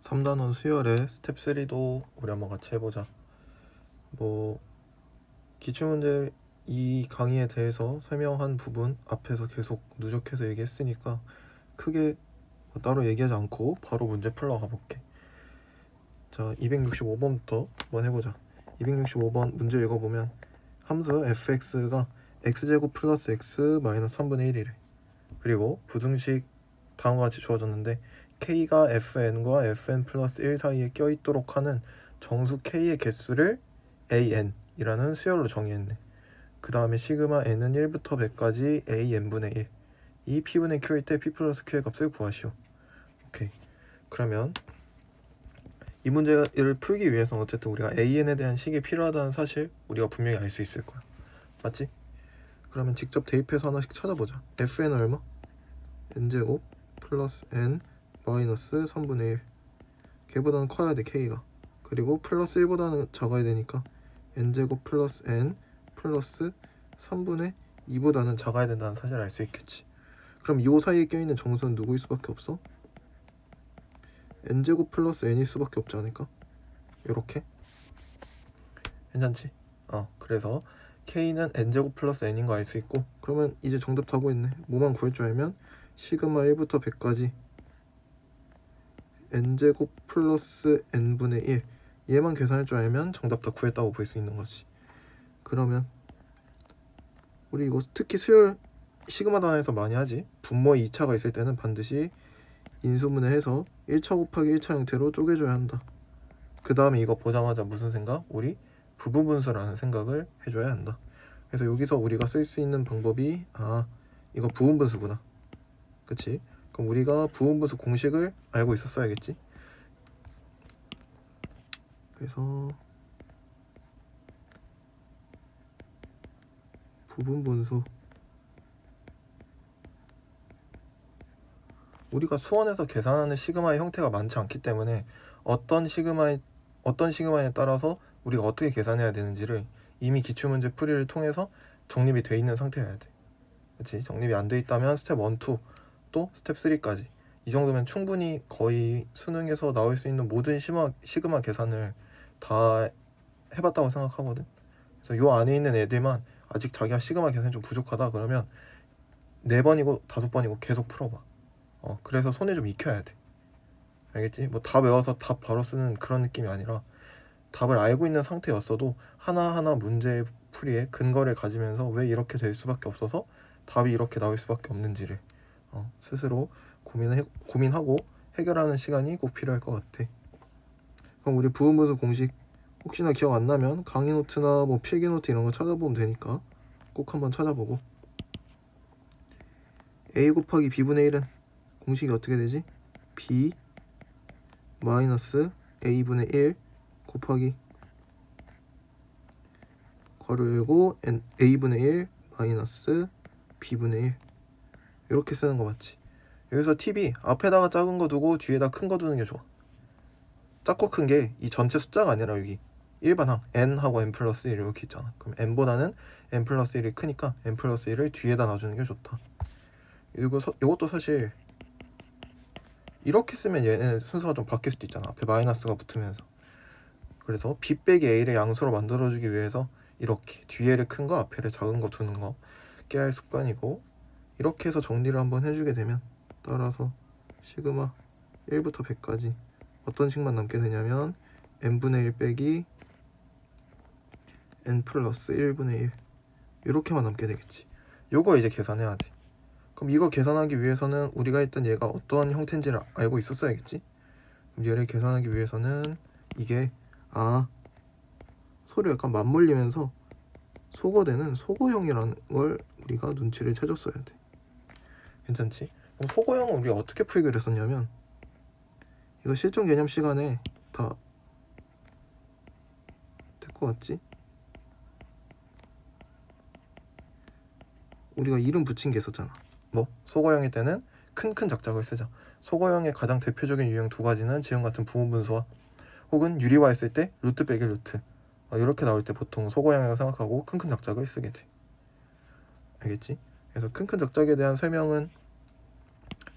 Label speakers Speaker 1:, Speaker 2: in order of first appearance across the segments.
Speaker 1: 3단원 수열의 스텝 3도 우리 한번 같이 해보자. 기출문제 이 강의에 대해서 설명한 부분 앞에서 계속 누적해서 얘기했으니까 크게 따로 얘기하지 않고 바로 문제 풀러 가볼게. 자, 265번부터 한번 해보자. 265번 문제 읽어보면 함수 fx가 x제곱 플러스 x 마이너스 3분의 1이래. 그리고 부등식 다음과 같이 주어졌는데 k가 fn과 fn 플러스 1 사이에 껴있도록 하는 정수 k의 개수를 an이라는 수열로 정의했네. 그 다음에 시그마 n은 1부터 100까지 an분의 1. 이 p분의 q일 때 p 플러스 q의 값을 구하시오. 오케이. 그러면 이 문제를 풀기 위해서는 어쨌든 우리가 an에 대한 식이 필요하다는 사실 우리가 분명히 알 수 있을 거야. 맞지? 그러면 직접 대입해서 하나씩 찾아보자. fn은 얼마? n제곱 플러스 n 마이너스 3분의 1. 걔보다는 커야 돼, k가. 그리고 플러스 1보다는 작아야 되니까 n제곱 플러스 n 플러스 3분의 2보다는 작아야 된다는 사실을 알 수 있겠지. 그럼 이 사이에 껴있는 정수는 누구일 수밖에 없어? n제곱 플러스 n일 수밖에 없지 않을까? 요렇게. 괜찮지? 그래서 k는 n제곱 플러스 n인 거 알 수 있고, 그러면 이제 정답 다 구했네. 뭐만 구할 줄 알면 시그마 1부터 100까지 n제곱 플러스 n분의 1 얘만 계산할 줄 알면 정답 다 구했다고 볼 수 있는 거지. 그러면 우리 이거 특히 수열 시그마 단에서 많이 하지. 분모의 2차가 있을 때는 반드시 인수분해 해서 1차 곱하기 1차 형태로 쪼개줘야 한다. 그 다음에 이거 보자마자 무슨 생각? 우리 부분분수라는 생각을 해줘야 한다. 그래서 여기서 우리가 쓸 수 있는 방법이 이거 부분분수구나. 그치? 그럼 우리가 부분분수 공식을 알고 있었어야겠지? 그래서 부분분수 우리가 수원에서 계산하는 시그마의 형태가 많지 않기 때문에 어떤 시그마에 따라서 우리가 어떻게 계산해야 되는지를 이미 기출문제 풀이를 통해서 정립이 돼 있는 상태여야 돼. 그치? 정립이 안 돼 있다면 스텝 1, 2 또 스텝 3까지 이 정도면 충분히 거의 수능에서 나올 수 있는 모든 시그마 계산을 다 해봤다고 생각하거든. 그래서 요 안에 있는 애들만 아직 자기가 시그마 계산이 좀 부족하다 그러면 4번이고 5번이고 계속 풀어봐. 그래서 손에 좀 익혀야 돼. 알겠지? 답 외워서 답 바로 쓰는 그런 느낌이 아니라 답을 알고 있는 상태였어도 하나하나 문제 풀이에 근거를 가지면서 왜 이렇게 될 수밖에 없어서 답이 이렇게 나올 수밖에 없는지를 스스로 고민하고 해결하는 시간이 꼭 필요할 것 같아. 그럼 우리 부분분수 공식 혹시나 기억 안 나면 강의 노트나 필기 노트 이런 거 찾아보면 되니까 꼭 한번 찾아보고. a 곱하기 b분의 1은 공식이 어떻게 되지? b 마이너스 a분의 1 곱하기 괄호 열고 a분의 1 마이너스 b분의 1 이렇게 쓰는 거 맞지? 여기서 팁이 앞에다가 작은 거 두고 뒤에다 큰 거 두는 게 좋아. 작고 큰 게 이 전체 숫자가 아니라 여기 일반항 n하고 n 플러스 1 이렇게 있잖아. 그럼 n보다는 n 플러스 1이 크니까 n 플러스 1을 뒤에다 놔주는 게 좋다. 이것도 사실 이렇게 쓰면 얘는 순서가 좀 바뀔 수도 있잖아. 앞에 마이너스가 붙으면서. 그래서 b 빼기 a를 양수로 만들어주기 위해서 이렇게 뒤에를 큰 거 앞에를 작은 거 두는 거 깨알 습관이고, 이렇게 해서 정리를 한번 해주게 되면 따라서 시그마 1부터 100까지 어떤 식만 남게 되냐면 n분의 1 빼기 n 플러스 1분의 1 이렇게만 남게 되겠지. 요거 이제 계산해야 돼. 그럼 이거 계산하기 위해서는 우리가 일단 얘가 어떠한 형태인지를 알고 있었어야겠지. 그럼 얘를 계산하기 위해서는 이게 서로 약간 맞물리면서 소거되는 소거형이라는 걸 우리가 눈치를 채줬어야 돼. 괜찮지? 그럼 소거형은 우리가 어떻게 풀기로 했었냐면 이거 실전 개념 시간에 다 될 것 같지? 우리가 이름 붙인 게 있었잖아. 소거형일 때는 큰 작작을 쓰자. 소거형의 가장 대표적인 유형 두 가지는 지금 같은 부분분수와 혹은 유리화 했을 때 루트 빼기 루트 이렇게 나올 때 보통 소거형이라고 생각하고 큰 작작을 쓰게 돼. 알겠지? 그래서 큰 작작에 대한 설명은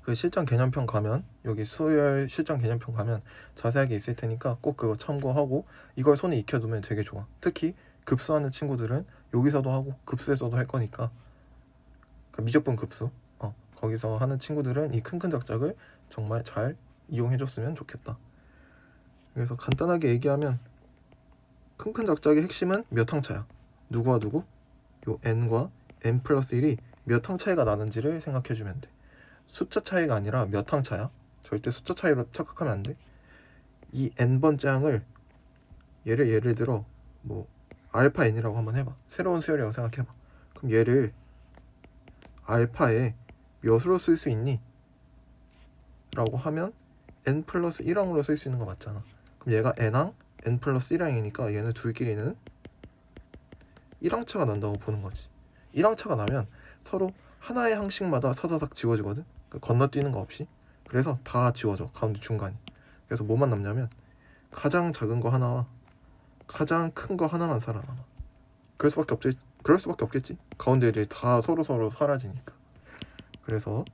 Speaker 1: 그 실전 개념편 가면 여기 수열 실전 개념편 가면 자세하게 있을 테니까 꼭 그거 참고하고 이걸 손에 익혀두면 되게 좋아. 특히 급수하는 친구들은 여기서도 하고 급수에서도 할 거니까 그 미적분 급수 거기서 하는 친구들은 이 큰큰 작작을 정말 잘 이용해줬으면 좋겠다. 그래서 간단하게 얘기하면 큰큰 작작의 핵심은 몇 항 차야. 누구와 누구? 요 n과 n 플러스 1이 몇 항 차이가 나는지를 생각해주면 돼. 숫자 차이가 아니라 몇 항 차야. 절대 숫자 차이로 착각하면 안 돼. 이 n번째 항을 예를 들어 뭐 알파 n이라고 한번 해봐. 새로운 수열이라고 생각해봐. 그럼 얘를 알파에 몇으로 쓸 수 있니? 라고 하면 n 플러스 1항으로 쓸 수 있는 거 맞잖아. 그럼 얘가 n항, n 플러스 1항이니까 얘는 둘끼리는 1항 차가 난다고 보는 거지. 1항 차가 나면 서로 하나의 항씩마다 사사삭 지워지거든. 그러니까 건너뛰는 거 없이. 그래서 다 지워져. 가운데 중간이. 그래서 뭐만 남냐면 가장 작은 거 하나와 가장 큰 거 하나만 살아남아. 그럴 수밖에 없겠지. 가운데를 다 서로 사라지니까. 그래서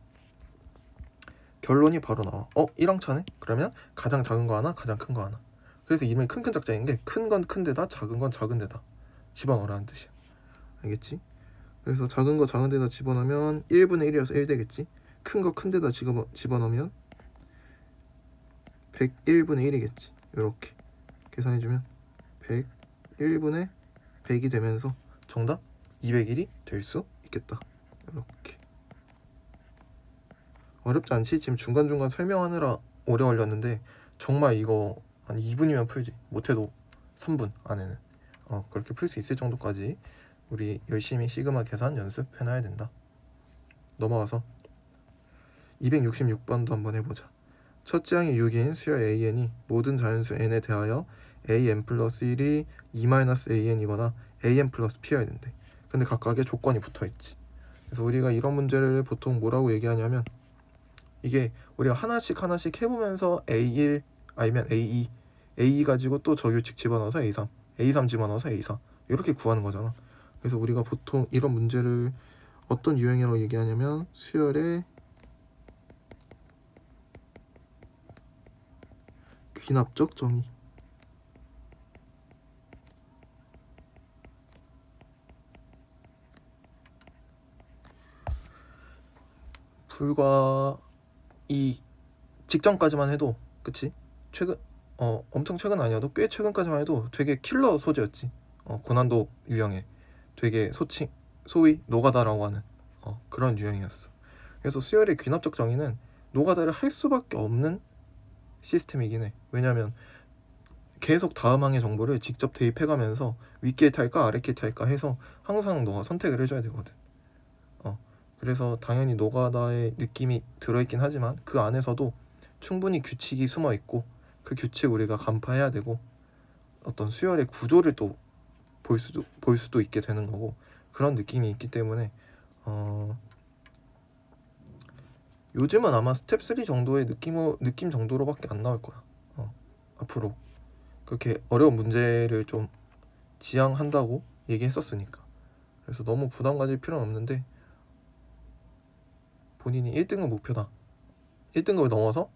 Speaker 1: 결론이 바로 나와. 1항 차네? 그러면 가장 작은 거 하나, 가장 큰 거 하나. 그래서 이름이 큰큰 작자인 게 큰 건 큰 데다 작은 건 작은 데다 집어넣으라는 뜻이야. 알겠지? 그래서 작은 거 작은 데다 집어넣으면 1분의 1이어서 1 되겠지. 큰 거 큰 데다 집어넣으면 101분의 1이겠지. 이렇게 계산해주면 101분의 100이 되면서 정답 201이 될 수 있겠다. 이렇게. 어렵지 않지? 지금 중간중간 설명하느라 오래 걸렸는데 정말 이거 한 2분이면 풀지. 못해도 3분 안에는 그렇게 풀 수 있을 정도까지 우리 열심히 시그마 계산 연습해놔야 된다. 넘어가서 266번도 한번 해보자. 첫째 항이 6인 수열 AN이 모든 자연수 n에 대하여 AN 플러스 1이 2-AN이거나 AN 플러스 P여야 된대. 근데 각각의 조건이 붙어있지. 그래서 우리가 이런 문제를 보통 뭐라고 얘기하냐면 이게 우리가 하나씩 해보면서 A1 아니면 A2 A2 가지고 또 저규칙 집어넣어서 A3 A3 집어넣어서 A4 이렇게 구하는 거잖아. 그래서 우리가 보통 이런 문제를 어떤 유형이라고 얘기하냐면 수열의 귀납적 정의. 불과 이 직전까지만 해도 그치? 최근 엄청 최근 아니어도 꽤 최근까지만 해도 되게 킬러 소재였지. 고난도 유형의 되게 소위 노가다라고 하는 그런 유형이었어. 그래서 수열의 귀납적 정의는 노가다를 할 수밖에 없는 시스템이긴 해. 왜냐면 계속 다음 항의 정보를 직접 대입해가면서 윗게이트 할까 아랫게이트 할까 해서 항상 너가 선택을 해줘야 되거든. 그래서 당연히 노가다의 느낌이 들어있긴 하지만 그 안에서도 충분히 규칙이 숨어있고 그 규칙 우리가 간파해야 되고 어떤 수열의 구조를 또 볼 수도 있게 되는 거고 그런 느낌이 있기 때문에 요즘은 아마 스텝 3 정도의 느낌 정도로밖에 안 나올 거야. 앞으로 그렇게 어려운 문제를 좀 지향한다고 얘기했었으니까. 그래서 너무 부담 가질 필요는 없는데 본인이 1등급 목표다. 1등급을 넘어서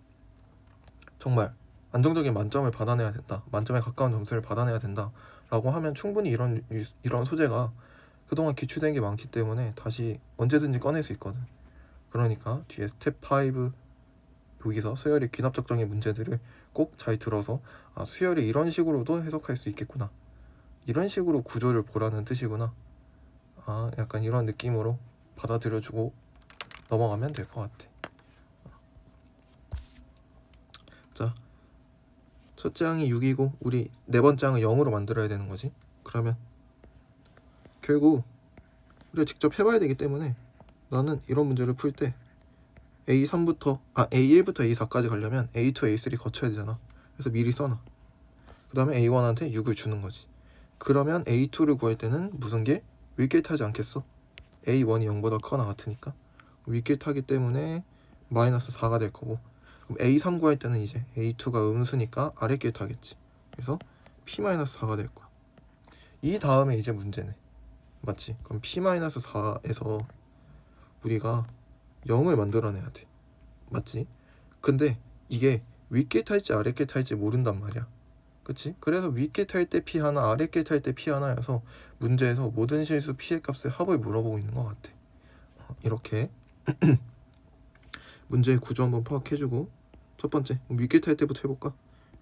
Speaker 1: 정말 안정적인 만점을 받아내야 된다. 만점에 가까운 점수를 받아내야 된다. 라고 하면 충분히 이런 소재가 그동안 기출된 게 많기 때문에 다시 언제든지 꺼낼 수 있거든. 그러니까 뒤에 스텝 5 여기서 수열의 귀납적 정의 문제들을 꼭 잘 들어서 수열이 이런 식으로도 해석할 수 있겠구나. 이런 식으로 구조를 보라는 뜻이구나. 약간 이런 느낌으로 받아들여주고 넘어가면 될 것 같아. 자, 첫째 항이 6이고 우리 네 번째 항을 0으로 만들어야 되는 거지. 그러면 결국 우리가 직접 해봐야 되기 때문에 나는 이런 문제를 풀 때 A1부터 A4까지 가려면 A2, A3 거쳐야 되잖아. 그래서 미리 써놔. 그 다음에 A1한테 6을 주는 거지. 그러면 A2를 구할 때는 무슨 게? 윗게이트 하지 않겠어? A1이 0보다 크거나 같으니까 윗게이트 하기 때문에 마이너스 4가 될 거고, 그럼 A3 구할 때는 이제 A2가 음수니까 아랫게이트 하겠지. 그래서 P-4가 될 거야. 이 다음에 이제 문제네. 맞지? 그럼 P-4에서 우리가 0을 만들어내야 돼. 맞지? 근데 이게 윗게이트 할지 아랫게이트 할지 모른단 말이야. 그치? 그래서 윗게이트 할 때 P 하나, 아랫게이트 할 때 P 하나여서 문제에서 모든 실수 P의 값의 합을 물어보고 있는 것 같아. 이렇게 문제의 구조 한번 파악해주고, 첫 번째 윗게이트 할 때부터 해볼까?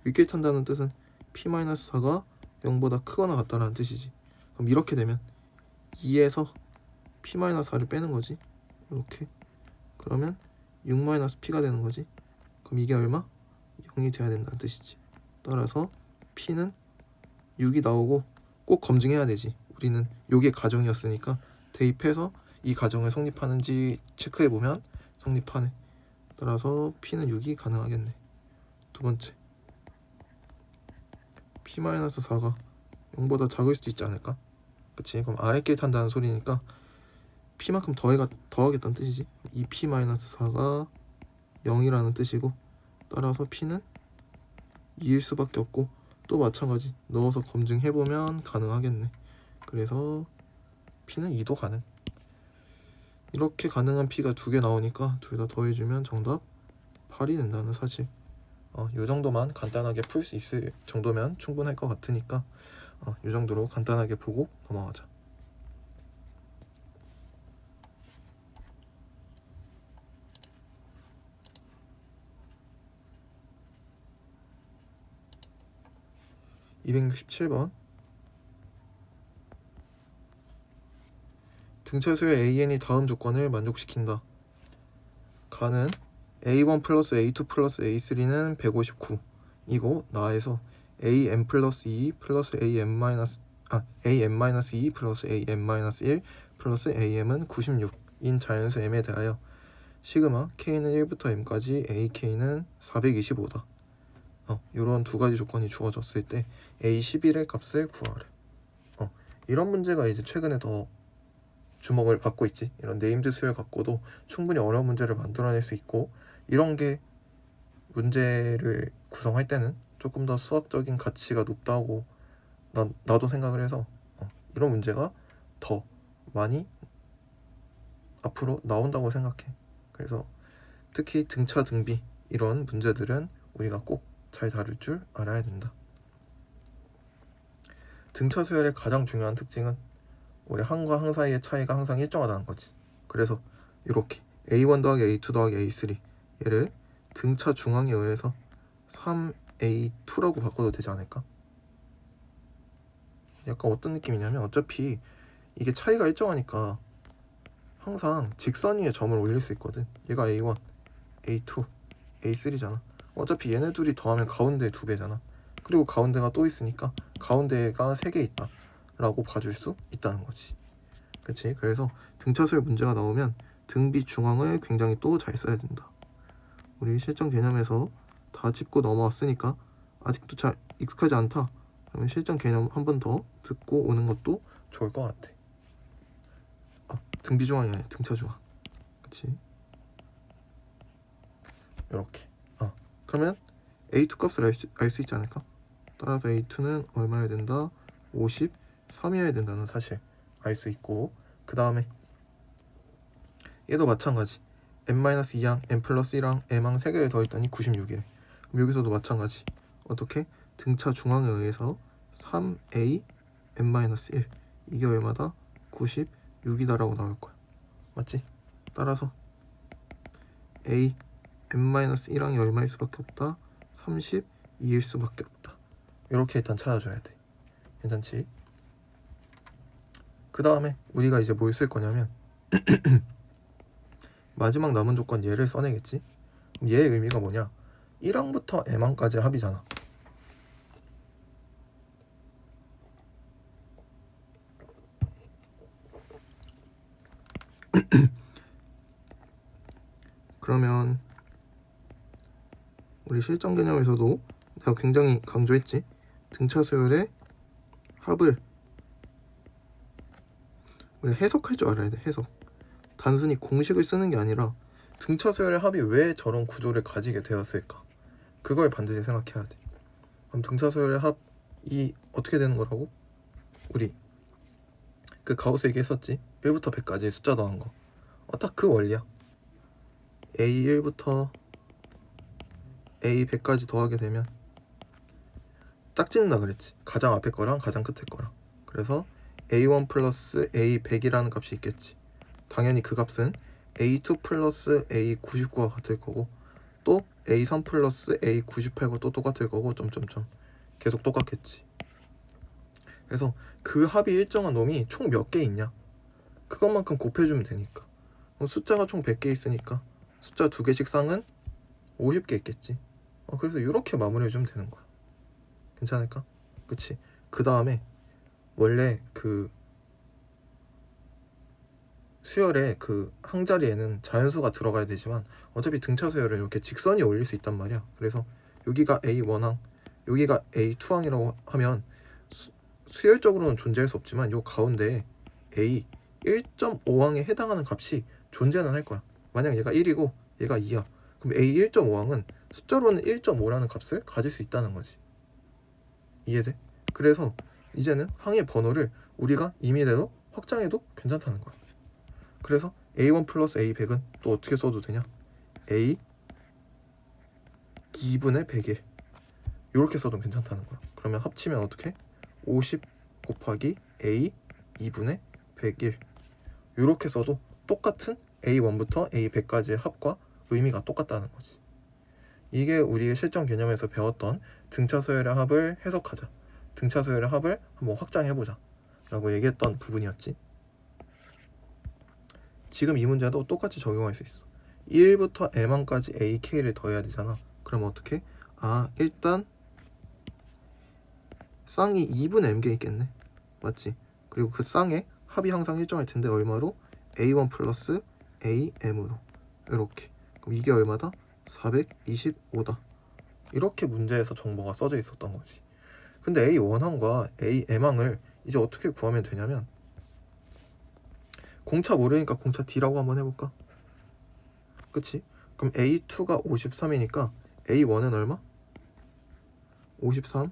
Speaker 1: 윗게이트 한다는 뜻은 P-4가 0보다 크거나 같다라는 뜻이지. 그럼 이렇게 되면 2에서 P-4를 빼는 거지. 이렇게. 그러면 6-P가 되는 거지. 그럼 이게 얼마? 0이 돼야 된다는 뜻이지. 따라서 P는 6이 나오고, 꼭 검증해야 되지. 우리는 요게 가정이었으니까 대입해서 이 가정을 성립하는지 체크해보면 성립하네. 따라서 P는 6이 가능하겠네. 두 번째, P-4가 0보다 작을 수도 있지 않을까? 그치? 그럼 아랫게 탄다는 소리니까 P만큼 더하겠다는 뜻이지. 이 P-4가 0이라는 뜻이고, 따라서 P는 2일 수밖에 없고, 또 마찬가지 넣어서 검증해보면 가능하겠네. 그래서 P는 2도 가능. 이렇게 가능한 P가 두 개 나오니까 둘 다 더해주면 정답 8이 된다는 사실. 요 정도만 간단하게 풀 수 있을 정도면 충분할 것 같으니까 요 정도로 간단하게 보고 넘어가자. (267번) 등차수의 AN이 다음 조건을 만족시킨다. 가는 A1 플러스 A2 플러스 A3는 159 이고 나에서 AM 플러스 2 플러스 AM-2 플러스 AM-1 플러스 AM은 96인 자연수 M에 대하여 시그마 K는 1부터 M까지 AK는 425다. 이런 두 가지 조건이 주어졌을 때 A11의 값을 구하래. 이런 문제가 이제 최근에 더 주목을 받고 있지. 이런 네임드 수열 갖고도 충분히 어려운 문제를 만들어낼 수 있고, 이런 게 문제를 구성할 때는 조금 더 수학적인 가치가 높다고 나도 생각을 해서 이런 문제가 더 많이 앞으로 나온다고 생각해. 그래서 특히 등차 등비 이런 문제들은 우리가 꼭 잘 다룰 줄 알아야 된다. 등차 수열의 가장 중요한 특징은 우리 항과 항 사이의 차이가 항상 일정하다는 거지. 그래서 이렇게 A1 더하기 A2 더하기 A3 얘를 등차 중앙에 의해서 3A2라고 바꿔도 되지 않을까? 약간 어떤 느낌이냐면, 어차피 이게 차이가 일정하니까 항상 직선 위에 점을 올릴 수 있거든. 얘가 A1, A2, A3잖아. 어차피 얘네 둘이 더하면 가운데 2배잖아. 그리고 가운데가 또 있으니까 가운데가 3개 있다 라고 봐줄 수 있다는 거지. 그렇지? 그래서 등차수열 문제가 나오면 등비 중앙을 굉장히 또 잘 써야 된다. 우리 실전 개념에서 다 짚고 넘어왔으니까 아직도 잘 익숙하지 않다. 그러면 실전 개념 한 번 더 듣고 오는 것도 좋을 것 같아. 등비 중앙이 아니야, 등차 중앙. 그렇지? 이렇게. 그러면 A2 값을 알 수 있지 않을까? 따라서 A2는 얼마여야 된다? 53이어야 된다는 사실 알 수 있고, 그 다음에 얘도 마찬가지. M-2항, M 플러스 1항, M항 3개를 더했더니 96이래. 그럼 여기서도 마찬가지. 어떻게? 등차 중앙에 의해서 3A M-1 이게 얼마다? 96이다 라고 나올 거야. 맞지? 따라서 A M-1항이 얼마일 수밖에 없다? 32일 수밖에 없다. 이렇게 일단 찾아줘야 돼. 괜찮지? 그 다음에 우리가 이제 뭘 쓸 거냐면 마지막 남은 조건 얘를 써내겠지? 얘의 의미가 뭐냐? 1항부터 M항까지 합이잖아. 그러면 우리 실전 개념에서도 내가 굉장히 강조했지. 등차 수열의 합을 우리 해석할 줄 알아야 돼. 해석. 단순히 공식을 쓰는 게 아니라 등차 수열의 합이 왜 저런 구조를 가지게 되었을까? 그걸 반드시 생각해야 돼. 그럼 등차 수열의 합이 어떻게 되는 거라고? 우리 그 가우스 얘기했었지. 1부터 100까지 숫자 더한 거. 딱 그 원리야. A1부터 A100까지 더하게 되면 짝짓는다 그랬지. 가장 앞에 거랑 가장 끝에 거랑. 그래서 A1 플러스 A100이라는 값이 있겠지. 당연히 그 값은 A2 플러스 A99가 같을 거고, 또 A3 플러스 A98과 또 똑같을 거고, 점점점 계속 똑같겠지. 그래서 그 합이 일정한 놈이 총 몇 개 있냐, 그것만큼 곱해주면 되니까. 숫자가 총 100개 있으니까 숫자 2개씩 쌍은 50개 있겠지. 그래서 이렇게 마무리해주면 되는 거야. 괜찮을까? 그치? 그 다음에 원래 그 수열의 그 항자리에는 자연수가 들어가야 되지만 어차피 등차 수열을 이렇게 직선이 올릴 수 있단 말이야. 그래서 여기가 A1항, 여기가 A2항이라고 하면 수열적으로는 존재할 수 없지만 요 가운데 A 1.5항에 해당하는 값이 존재는 할 거야. 만약 얘가 1이고 얘가 2야. 그럼 A 1.5항은 숫자로는 1.5라는 값을 가질 수 있다는 거지. 이해돼? 그래서 이제는 항의 번호를 우리가 임의대로 확장해도 괜찮다는 거야. 그래서 A1 플러스 A100은 또 어떻게 써도 되냐? A 2분의 101 이렇게 써도 괜찮다는 거야. 그러면 합치면 어떻게? 50 곱하기 A 2분의 101 이렇게 써도 똑같은 A1부터 A100까지의 합과 의미가 똑같다는 거지. 이게 우리의 실전 개념에서 배웠던 등차 서열의 합을 해석하자, 등차 서열의 합을 한번 확장해보자 라고 얘기했던 부분이었지. 지금 이 문제도 똑같이 적용할 수 있어. 1부터 m항까지 ak를 더해야 되잖아. 그럼 어떻게? 일단 쌍이 2분의 m개 있겠네. 맞지? 그리고 그 쌍의 합이 항상 일정할 텐데 얼마로? a1 플러스 am으로. 이렇게. 그럼 이게 얼마다? 425다. 이렇게 문제에서 정보가 써져 있었던 거지. 근데 A1항과 AM항을 이제 어떻게 구하면 되냐면, 공차 모르니까 공차 D라고 한번 해볼까? 그치? 그럼 A2가 53이니까 A1은 얼마? 53.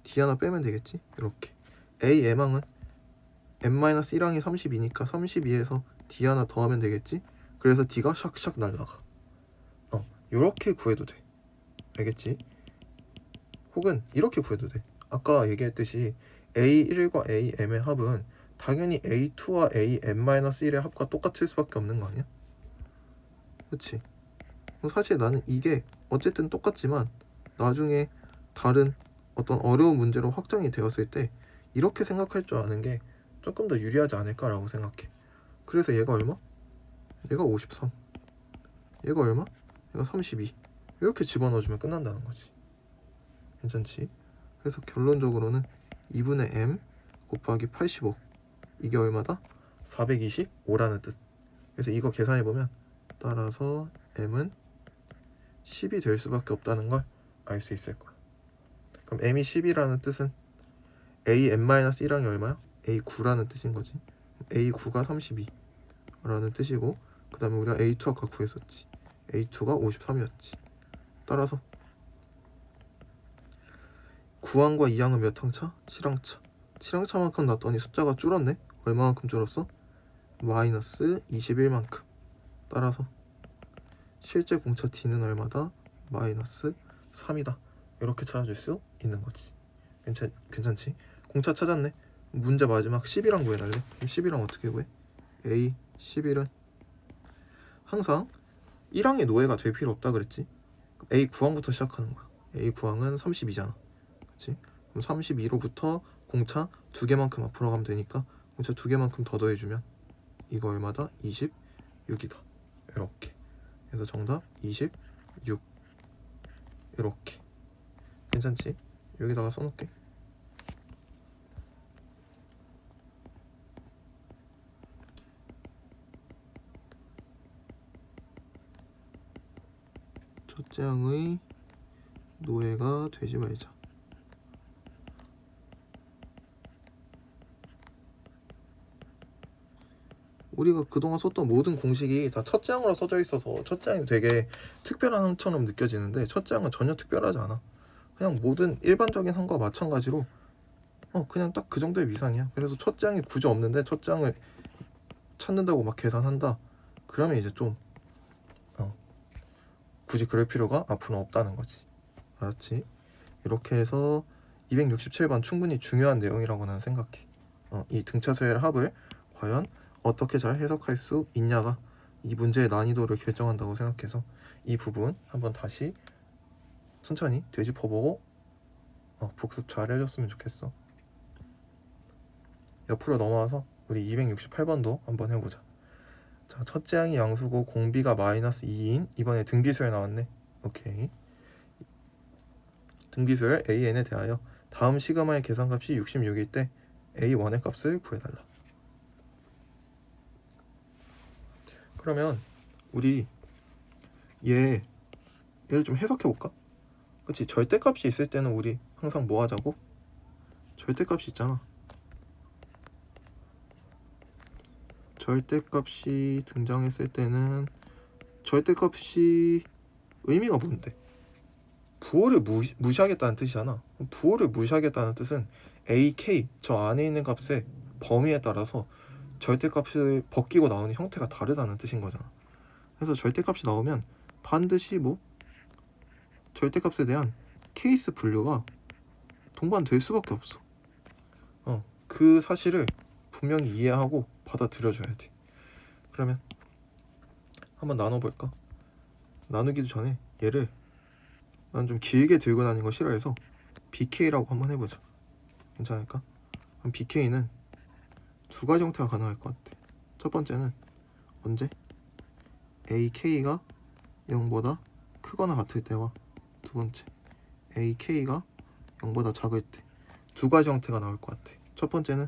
Speaker 1: D 하나 빼면 되겠지? 이렇게. AM항은 M-1항이 32니까 32에서 D 하나 더하면 되겠지? 그래서 D가 샥샥 날라가. 이렇게 구해도 돼. 알겠지? 혹은 이렇게 구해도 돼. 아까 얘기했듯이 A1과 AM의 합은 당연히 A2와 AM-1의 합과 똑같을 수밖에 없는 거 아니야? 그치? 사실 나는 이게 어쨌든 똑같지만 나중에 다른 어떤 어려운 문제로 확장이 되었을 때 이렇게 생각할 줄 아는 게 조금 더 유리하지 않을까라고 생각해. 그래서 얘가 얼마? 얘가 53. 얘가 얼마? 얘가 32. 이렇게 집어넣어주면 끝난다는 거지. 괜찮지? 그래서 결론적으로는 2분의 m 곱하기 85. 이게 얼마다? 425라는 뜻. 그래서 이거 계산해보면 따라서 m은 10이 될 수밖에 없다는 걸 알 수 있을 거야. 그럼 m이 10이라는 뜻은 am-1이 얼마야? a9라는 뜻인 거지. a9가 32라는 뜻이고, 그 다음에 우리가 a2 아까 구했었지. a2가 53이었지. 따라서 9항과 2항은 몇 항차? 7항차. 7항차만큼 났더니 숫자가 줄었네. 얼마만큼 줄었어? 마이너스 21만큼. 따라서 실제 공차 D는 얼마다? 마이너스 3이다. 이렇게 찾아줄 수 있는 거지. 괜찮지? 공차 찾았네. 문제 마지막 10이랑 구해달래. 그럼 10이랑 어떻게 구해? A 11은 항상 1항의 노예가 될 필요 없다 그랬지. A 9항부터 시작하는 거야. A 9항은 32잖아. 그치? 그럼 32로부터 공차 2개만큼 앞으로 가면 되니까 공차 2개만큼 더 더해주면 이거 얼마다? 26이다. 이렇게. 그래서 정답 26. 이렇게. 괜찮지? 여기다가 써놓을게. 첫째 항의 노예가 되지 말자. 우리가 그동안 썼던 모든 공식이 다 첫째 항으로 써져 있어서 첫째 항이 되게 특별한 항처럼 느껴지는데 첫째 항은 전혀 특별하지 않아. 그냥 모든 일반적인 항과 마찬가지로 그냥 딱 그 정도의 위상이야. 그래서 첫째 항이 굳이 없는데 첫째 항을 찾는다고 막 계산한다. 그러면 이제 좀 굳이 그럴 필요가 앞으로는 없다는 거지. 알았지? 이렇게 해서 267번 충분히 중요한 내용이라고 나는 생각해. 이 등차수열 합을 과연 어떻게 잘 해석할 수 있냐가 이 문제의 난이도를 결정한다고 생각해서 이 부분 한번 다시 천천히 되짚어보고 복습 잘 해줬으면 좋겠어. 옆으로 넘어와서 우리 268번도 한번 해보자. 자, 첫째 항이 양수고 공비가 마이너스 2인 이번에 등비수열 나왔네. 오케이. 등비수열 AN에 대하여 다음 시그마의 계산값이 66일 때 A1의 값을 구해달라. 그러면 우리 얘를 좀 해석해볼까? 그치? 절대값이 있을 때는 우리 항상 뭐 하자고? 절대값이 있잖아. 절대값이 등장했을 때는 절대값이 의미가 뭔데? 부호를 무시하겠다는 뜻이잖아. 부호를 무시하겠다는 뜻은 AK 저 안에 있는 값의 범위에 따라서 절대값을 벗기고 나오는 형태가 다르다는 뜻인 거잖아. 그래서 절대값이 나오면 반드시 절대값에 대한 케이스 분류가 동반될 수밖에 없어. 그 사실을 분명히 이해하고 받아들여줘야 돼. 그러면 한번 나눠볼까? 나누기도 전에 얘를 난 좀 길게 들고 다니는 거 싫어해서 BK라고 한번 해보자. 괜찮을까? 그럼 BK는 두 가지 형태가 가능할 것 같아. 첫 번째는 언제? AK가 0보다 크거나 같을 때와 두 번째 AK가 0보다 작을 때 두 가지 형태가 나올 것 같아. 첫 번째는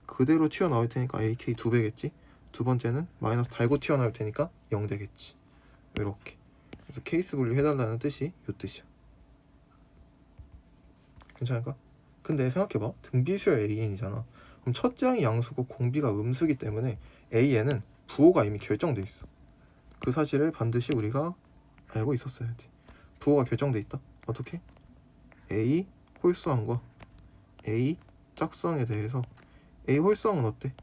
Speaker 1: 그대로 튀어나올 테니까 AK 2배겠지. 두 번째는 마이너스 달고 튀어나올 테니까 0 되겠지. 이렇게. 그래서 케이스 분류 해달라는 뜻이 이 뜻이야. 괜찮을까? 근데 생각해봐. 등비수열 AN이잖아. 그럼 첫째 항이 양수고 공비가 음수기 때문에 AN은 부호가 이미 결정돼 있어. 그 사실을 반드시 우리가 알고 있었어야 돼. 부호가 결정돼 있다. 어떻게? A 홀수항과 A 짝수항에 대해서 A 홀수항은 어때?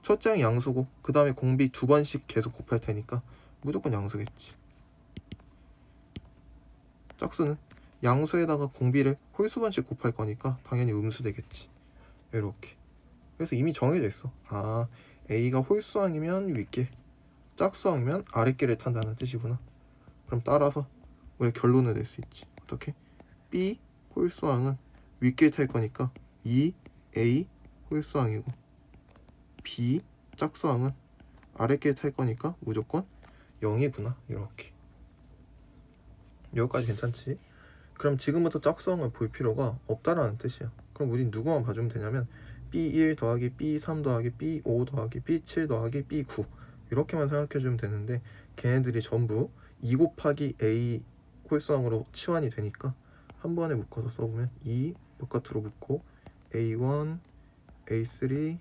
Speaker 1: 첫째 항이 양수고 그 다음에 공비 두 번씩 계속 곱할 테니까 무조건 양수겠지. 짝수는 양수에다가 공비를 홀수번씩 곱할 거니까 당연히 음수 되겠지. 이렇게. 그래서 이미 정해져 있어. A가 홀수항이면 윗길, 짝수항이면 아랫길을 탄다는 뜻이구나. 그럼 따라서 우리 결론을 낼 수 있지. 어떻게? B 홀수항은 윗길 탈 거니까 2A 홀수항이고 B 짝수항은 아랫길 탈 거니까 무조건 0이구나. 이렇게. 여기까지 괜찮지? 그럼 지금부터 짝수항을 볼 필요가 없다라는 뜻이야. 그럼 우린 누구만 봐주면 되냐면 B1 더하기 B3 더하기 B5 더하기 B7 더하기 B9 이렇게만 생각해주면 되는데 걔네들이 전부 2 곱하기 A 홀수항으로 치환이 되니까 한 번에 묶어서 써보면 2 바깥으로 묶고 A1, A3,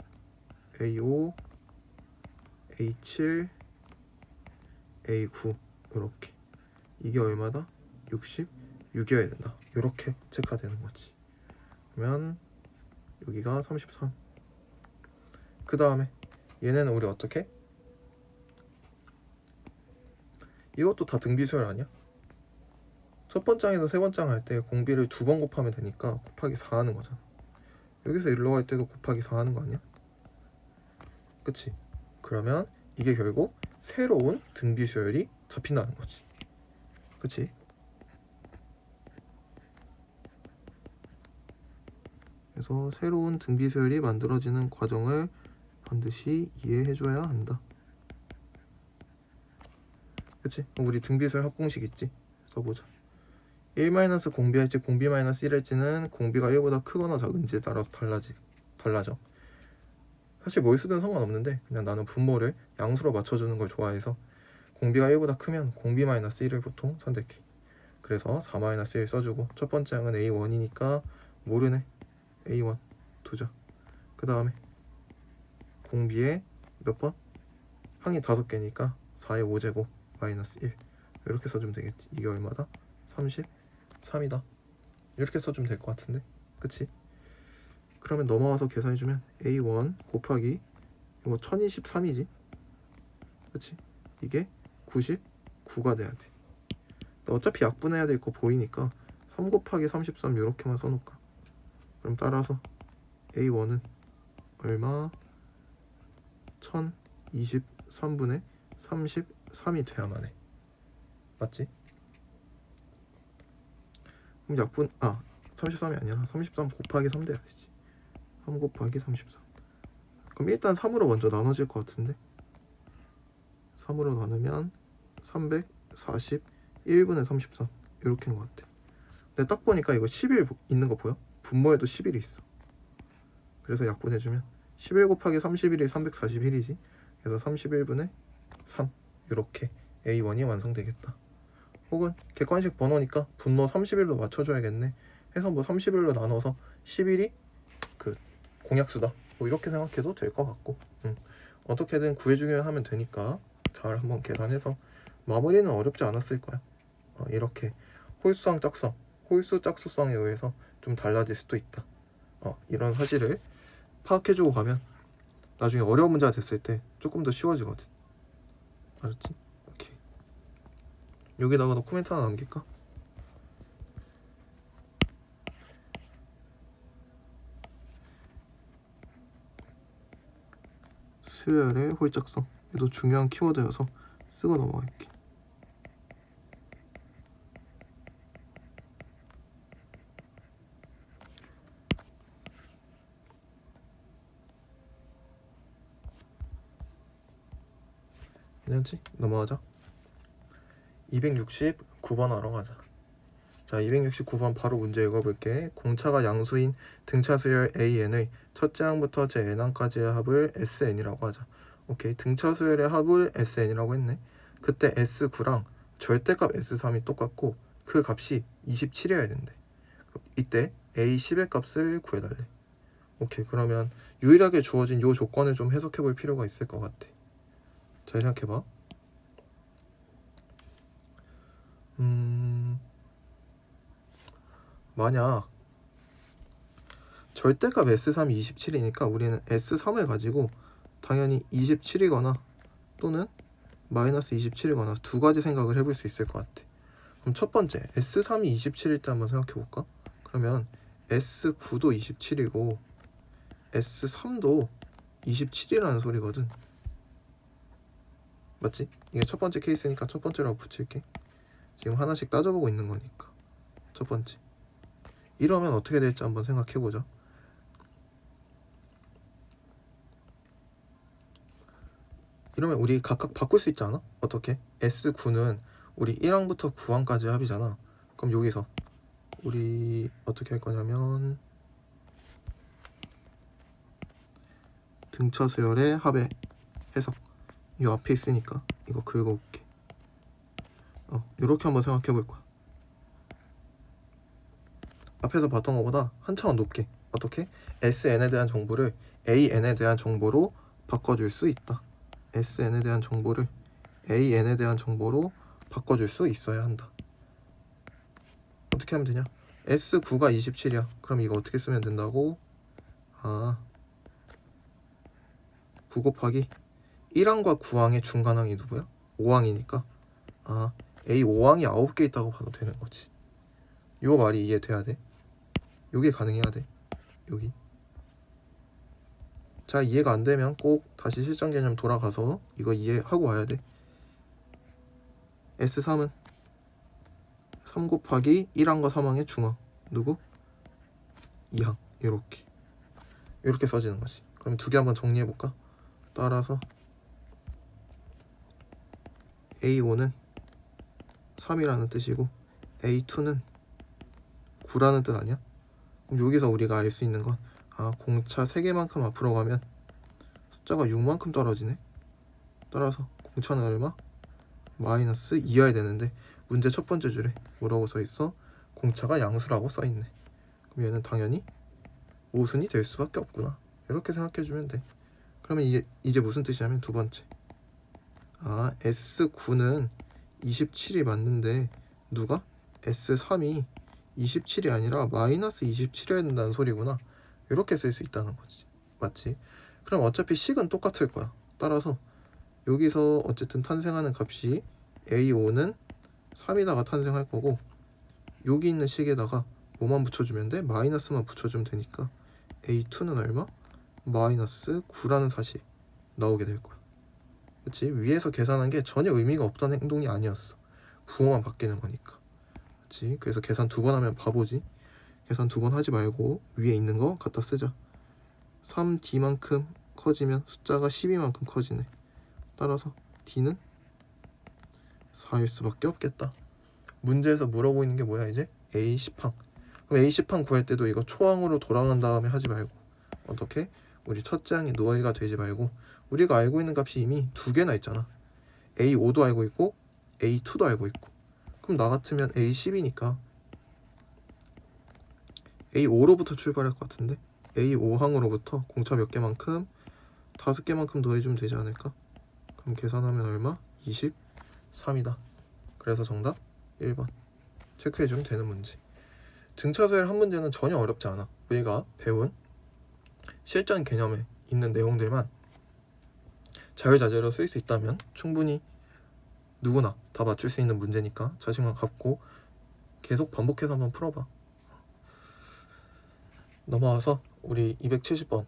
Speaker 1: A5, A7, A9 이렇게. 이게 얼마다? 66이어야 된다. 이렇게 체크가 되는 거지. 그러면 여기가 33. 그 다음에 얘네는 우리 어떻게? 이것도 다 등비수열 아니야? 첫 번째 항에서 세 번째 항 할 때 공비를 두 번 곱하면 되니까 곱하기 4 하는 거잖아. 여기서 일로 갈 때도 곱하기 4 하는 거 아니야? 그치? 그러면 이게 결국 새로운 등비수열이 잡힌다는 거지. 그치? 그래서 새로운 등비수열이 만들어지는 과정을 반드시 이해해줘야 한다. 그치? 그럼 우리 등비수열 합공식 있지? 써보자. 1 공비할지 공비 1할지는 공비가 1보다 크거나 작은지에 따라서 달라져. 사실 뭘 쓰든 상관없는데 그냥 나는 분모를 양수로 맞춰주는 걸 좋아해서 공비가 1보다 크면 공비 1을 보통 선택해. 그래서 4 1 써주고 첫 번째 항은 A1이니까 모르네. A1 두자. 그 다음에 공비에 몇 번? 항이 5개니까 4의 5제곱 마이너스 1 이렇게 써주면 되겠지. 이게 얼마다? 33이다. 이렇게 써주면 될 것 같은데 그치? 그러면 넘어와서 계산해주면 A1 곱하기 이거 1023이지. 그치? 이게 99가 돼야 돼. 어차피 약분해야 될 거 보이니까 3 곱하기 33 이렇게만 써놓을까? 그럼 따라서 A1은 얼마? 1023분의 33이 돼야만 해. 맞지? 그럼 약분 33이 아니라 33 곱하기 3 돼야 되지. 3 곱하기 33. 그럼 일단 3으로 먼저 나눠질 것 같은데 3으로 나누면 341분의 33 이렇게인 것 같아. 근데 딱 보니까 이거 11 있는 거 보여? 분모에도 11이 있어. 그래서 약분해주면 11 곱하기 31이 341이지. 그래서 31분의 3 이렇게 A1이 완성되겠다. 혹은 객관식 번호니까 분모 31로 맞춰줘야겠네 해서 뭐 31로 나눠서 11이 그 공약수다 뭐 이렇게 생각해도 될 것 같고 어떻게든 구해주기만 하면 되니까 잘 한번 계산해서 마무리는 어렵지 않았을 거야. 이렇게 홀수랑 짝수랑 홀수 짝수성에 의해서 좀 달라질 수도 있다. 이런 사실을 파악해주고 가면 나중에 어려운 문제가 됐을 때 조금 더 쉬워지거든. 알았지? 오케이. 여기다가 너 코멘트 하나 남길까? 수열의 홀짝성. 얘도 중요한 키워드여서 쓰고 넘어갈게. 괜찮지? 넘어가자. 269번 하러 가자. 자, 269번 바로 문제 읽어볼게. 공차가 양수인 등차 수열 AN의 첫째 항부터 제 n항까지의 합을 SN이라고 하자. 오케이, 등차 수열의 합을 SN이라고 했네. 그때 S9랑 절대값 S3이 똑같고 그 값이 27이어야 된대. 이때 A10의 값을 구해달래. 오케이, 그러면 유일하게 주어진 이 조건을 좀 해석해볼 필요가 있을 것 같아. 잘 생각해봐. 만약 절대값 S3이 27이니까 우리는 S3을 가지고 당연히 27이거나 또는 마이너스 27이거나 두 가지 생각을 해볼 수 있을 것 같아. 그럼 첫 번째 S3이 27일 때 한번 생각해볼까? 그러면 S9도 27이고 S3도 27이라는 소리거든. 맞지? 이게 첫 번째 케이스니까 첫 번째라고 붙일게. 지금 하나씩 따져보고 있는 거니까. 첫 번째. 이러면 어떻게 될지 한번 생각해보자. 이러면 우리 각각 바꿀 수 있지 않아? 어떻게? S9는 우리 1항부터 9항까지 합이잖아. 그럼 여기서 우리 어떻게 할 거냐면 등차 수열의 합의 해석 이 앞에 있으니까 이거 긁어올게. 이렇게 한번 생각해 볼 거야. 앞에서 봤던 것보다 한 차원 높게. 어떻게? SN에 대한 정보를 AN에 대한 정보로 바꿔줄 수 있다. SN에 대한 정보를 AN에 대한 정보로 바꿔줄 수 있어야 한다. 어떻게 하면 되냐? S9가 27이야. 그럼 이거 어떻게 쓰면 된다고? 9 곱하기 1항과 9항의 중간항이 누구야? 5항이니까 A 5항이 9개 있다고 봐도 되는 거지. 요 말이 이해돼야 돼. 요게 가능해야 돼. 여기. 자, 이해가 안 되면 꼭 다시 실전 개념 돌아가서 이거 이해하고 와야 돼. S3은 3 곱하기 1항과 3항의 중항. 누구? 2항. 이렇게 써지는 거지. 그럼 두 개 한번 정리해 볼까? 따라서 A5는 3이라는 뜻이고 A2는 9라는 뜻 아니야? 그럼 여기서 우리가 알 수 있는 건 공차 3개만큼 앞으로 가면 숫자가 6만큼 떨어지네. 따라서 공차는 얼마? 마이너스 2여야 되는데 문제 첫 번째 줄에 뭐라고 써있어? 공차가 양수라고 써있네. 그럼 얘는 당연히 오순이 될 수밖에 없구나. 이렇게 생각해주면 돼. 그러면 이제 무슨 뜻이냐면 두 번째 S9는 27이 맞는데 누가? S3이 27이 아니라 마이너스 27이어야 된다는 소리구나. 이렇게 쓸 수 있다는 거지. 맞지? 그럼 어차피 식은 똑같을 거야. 따라서 여기서 어쨌든 탄생하는 값이 A5는 3이다가 탄생할 거고, 여기 있는 식에다가 뭐만 붙여주면 돼? 마이너스만 붙여주면 되니까 A2는 얼마? 마이너스 9라는 사실이 나오게 될 거야. 그치? 위에서 계산한 게 전혀 의미가 없던 행동이 아니었어. 부호만 바뀌는 거니까. 그치? 그래서 계산 2번 하면 바보지. 계산 2번 하지 말고 위에 있는 거 갖다 쓰자. 3D만큼 커지면 숫자가 12만큼 커지네. 따라서 D는 4일 수밖에 없겠다. 문제에서 물어보고 있는 게 뭐야 이제? A10항. 그럼 A10항 구할 때도 이거 초항으로 돌아간 다음에 하지 말고 어떻게? 우리 첫째 항이 노예가 되지 말고, 우리가 알고 있는 값이 이미 2개나 있잖아. A5도 알고 있고 A2도 알고 있고. 그럼 나 같으면 A10이니까 A5로부터 출발할 것 같은데, A5항으로부터 공차 몇 개만큼 5개만큼 더해주면 되지 않을까? 그럼 계산하면 얼마? 23이다. 그래서 정답 1번 체크해주면 되는 문제. 등차수열 한 문제는 전혀 어렵지 않아. 우리가 배운 실전 개념에 있는 내용들만 자유자재로 쓸 수 있다면 충분히 누구나 다 맞출 수 있는 문제니까 자신감 갖고 계속 반복해서 한번 풀어봐. 넘어와서 우리 270번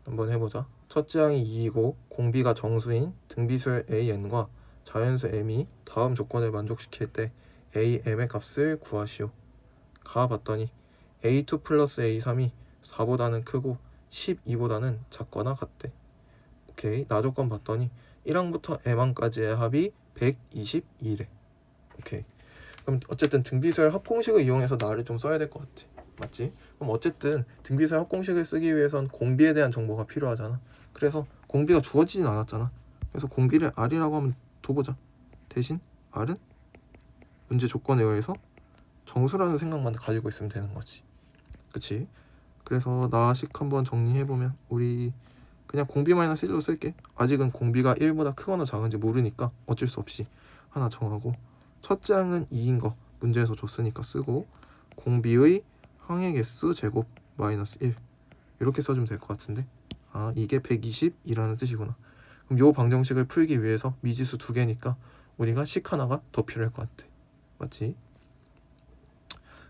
Speaker 1: 한번 해보자. 첫째 항이 2이고 공비가 정수인 등비수열 AN과 자연수 M이 다음 조건을 만족시킬 때 AM의 값을 구하시오. 가 봤더니 A2 플러스 A3이 4보다는 크고 12보다는 작거나 같대. 오케이. 나 조건 봤더니 1항부터 M항까지의 합이 122래. 오케이. 그럼 어쨌든 등비수열 합공식을 이용해서 나를 좀 써야 될 것 같아. 맞지? 그럼 어쨌든 등비수열 합공식을 쓰기 위해선 공비에 대한 정보가 필요하잖아. 그래서 공비가 주어지진 않았잖아. 그래서 공비를 R이라고 하면 둬보자. 대신 R은 문제 조건에 의해서 정수라는 생각만 가지고 있으면 되는 거지. 그치? 그래서 나식 한번 정리해보면 우리 그냥 공비 마이너스 1로 쓸게. 아직은 공비가 1보다 크거나 작은지 모르니까 어쩔 수 없이 하나 정하고, 첫째 항은 2인 거 문제에서 줬으니까 쓰고, 공비의 항의 개수 제곱 마이너스 1 이렇게 써주면 될 것 같은데, 아 이게 122라는 뜻이구나. 그럼 요 방정식을 풀기 위해서 미지수 2개니까 우리가 식 하나가 더 필요할 것 같아. 맞지?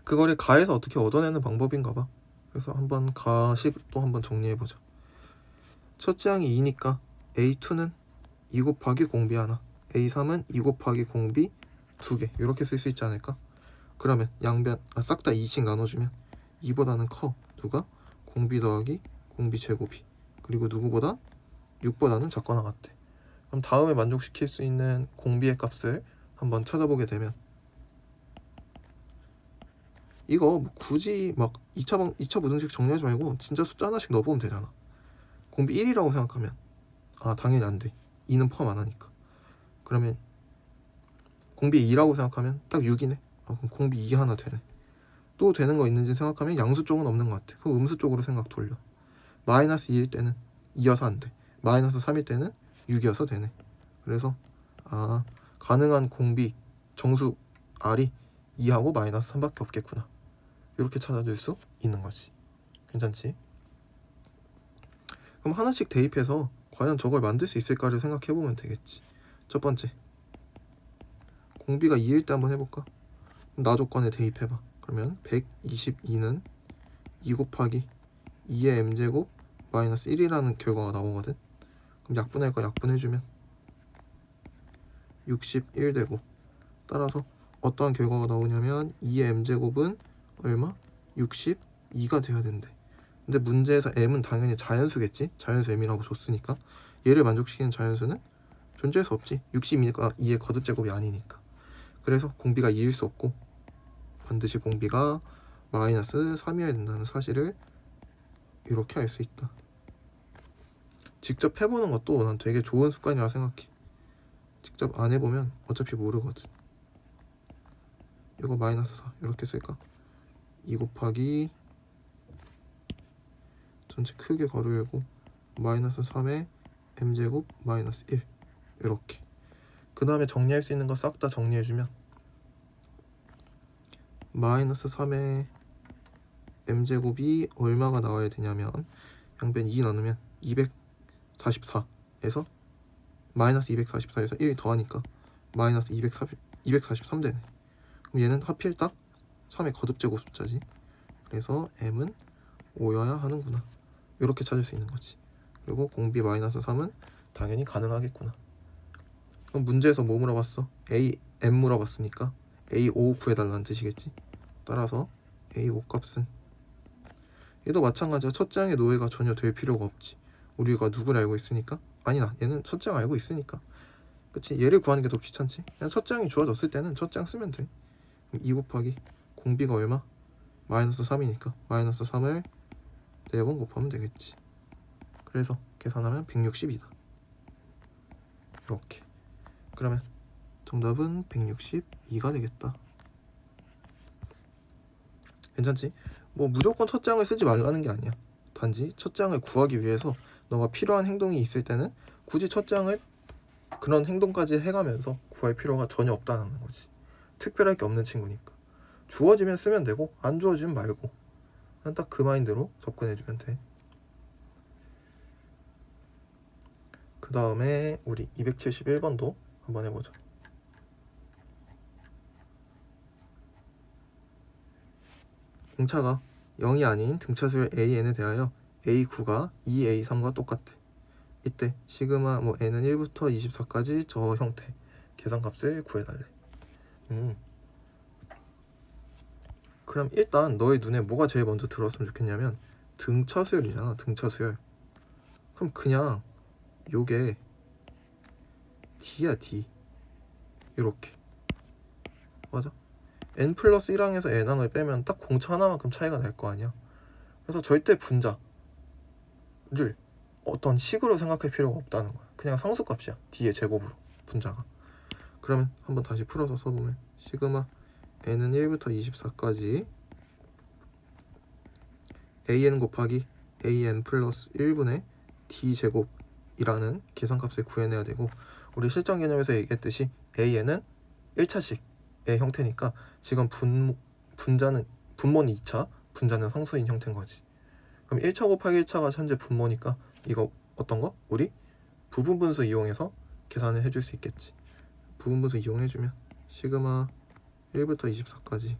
Speaker 1: 그거를 가해서 어떻게 얻어내는 방법인가 봐. 그래서 한번 가식 또 한번 정리해보자. 첫째 항이 2니까 A2는 2 곱하기 공비 하나, A3은 2 곱하기 공비 2개 이렇게 쓸 수 있지 않을까? 그러면 양변 싹 다 2씩 나눠주면 2보다는 커. 누가? 공비 더하기 공비 제곱이. 그리고 누구보다? 6보다는 작거나 같대. 그럼 다음에 만족시킬 수 있는 공비의 값을 한번 찾아보게 되면, 이거 뭐 굳이 막 2차 부등식 정리하지 말고 진짜 숫자 하나씩 넣어보면 되잖아. 공비 1이라고 생각하면 당연히 안 돼. 2는 포함 안 하니까. 그러면 공비 2라고 생각하면 딱 6이네. 그럼 공비 2 하나 되네. 또 되는 거 있는지 생각하면 양수 쪽은 없는 것 같아. 그럼 음수 쪽으로 생각 돌려. 마이너스 2일 때는 2여서 안 돼. 마이너스 3일 때는 6이어서 되네. 그래서 가능한 공비 정수 R이 2하고 마이너스 3밖에 없겠구나. 이렇게 찾아줄 수 있는 거지. 괜찮지? 그럼 하나씩 대입해서 과연 저걸 만들 수 있을까를 생각해보면 되겠지. 첫 번째, 공비가 2일 때 한번 해볼까? 나 조건에 대입해봐. 그러면 122는 2 곱하기 2의 m제곱 마이너스 1이라는 결과가 나오거든. 그럼 약분할 거 약분해주면 61 되고, 따라서 어떠한 결과가 나오냐면 2의 m제곱은 얼마? 62가 돼야 된대. 근데 문제에서 m은 당연히 자연수겠지. 자연수 m이라고 줬으니까 얘를 만족시키는 자연수는 존재할 수 없지. 62가 2의 거듭제곱이 아니니까. 그래서 공비가 2일 수 없고 반드시 공비가 마이너스 3이어야 된다는 사실을 이렇게 알 수 있다. 직접 해보는 것도 난 되게 좋은 습관이라 생각해. 직접 안 해보면 어차피 모르거든. 이거 마이너스 4 이렇게 쓸까? 2 곱하기 전체 크게 괄호 열고 마이너스 3의 m제곱 마이너스 1 이렇게. 그 다음에 정리할 수 있는 거 싹 다 정리해주면 마이너스 3의 m제곱이 얼마가 나와야 되냐면 양변 2 나누면 244에서 마이너스 244에서 1 더하니까 마이너스 243 되네. 그럼 얘는 하필 딱 3의 거듭제곱 숫자지. 그래서 m은 5여야 하는구나. 이렇게 찾을 수 있는 거지. 그리고 공비 마이너스 3은 당연히 가능하겠구나. 그럼 문제에서 뭐 물어봤어? m 물어봤으니까 a5 구해달라는 뜻이겠지. 따라서 a5 값은, 얘도 마찬가지야. 첫째 항의 노예가 전혀 될 필요가 없지. 우리가 누구를 알고 있으니까. 아니나 얘는 첫째 항 알고 있으니까. 그치? 얘를 구하는 게 더 귀찮지. 그냥 첫째 항이 주어졌을 때는 첫째 항 쓰면 돼. 2 곱하기 공비가 얼마? 마이너스 3이니까 마이너스 3을 4번 곱하면 되겠지. 그래서 계산하면 160이다. 이렇게. 그러면 정답은 162가 되겠다. 괜찮지? 뭐 무조건 첫 장을 쓰지 말라는 게 아니야. 단지 첫 장을 구하기 위해서 너가 필요한 행동이 있을 때는 굳이 첫 장을 그런 행동까지 해가면서 구할 필요가 전혀 없다는 거지. 특별할 게 없는 친구니까. 주어지면 쓰면 되고 안 주어지면 말고. 그냥 딱 그 마인드로 접근해주면 돼. 그 다음에 우리 271번도 한번 해보자. 등차가 0이 아닌 등차수열 AN에 대하여 A9가 2A3과 똑같대. 이때 시그마 뭐 n은 1부터 24까지 저 형태 계산값을 구해달래. 그럼 일단 너의 눈에 뭐가 제일 먼저 들어왔으면 좋겠냐면 등차수열이잖아. 등차수열. 그럼 그냥 요게 D야 D. 이렇게. 맞아? n 플러스 1항에서 n항을 빼면 딱 공차 하나만큼 차이가 날 거 아니야. 그래서 절대 분자를 어떤 식으로 생각할 필요가 없다는 거야. 그냥 상수값이야. D의 제곱으로 분자가. 그러면 한번 다시 풀어서 써보면 시그마 n은 1부터 24까지 an 곱하기 an 플러스 1분의 d제곱이라는 계산값을 구해내야 되고, 우리 실전 개념에서 얘기했듯이 an은 1차식의 형태니까 지금 분자는 분모는 2차, 분자는 상수인 형태인 거지. 그럼 1차 곱하기 1차가 현재 분모니까 이거 어떤 거? 우리 부분분수 이용해서 계산을 해줄 수 있겠지. 부분분수 이용해주면 시그마 1부터 24까지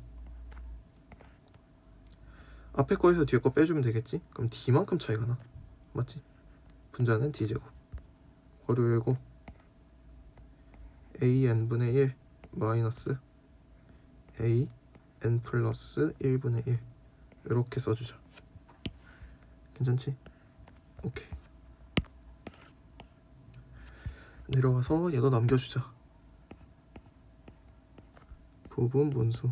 Speaker 1: 앞에 거에서 뒤에 거 빼주면 되겠지? 그럼 D만큼 차이가 나. 맞지? 분자는 D제곱 괄호 열고 AN분의 1 마이너스 AN 플러스 1분의 1 이렇게 써주자. 괜찮지? 오케이. 내려가서 얘도 남겨주자. 부분분수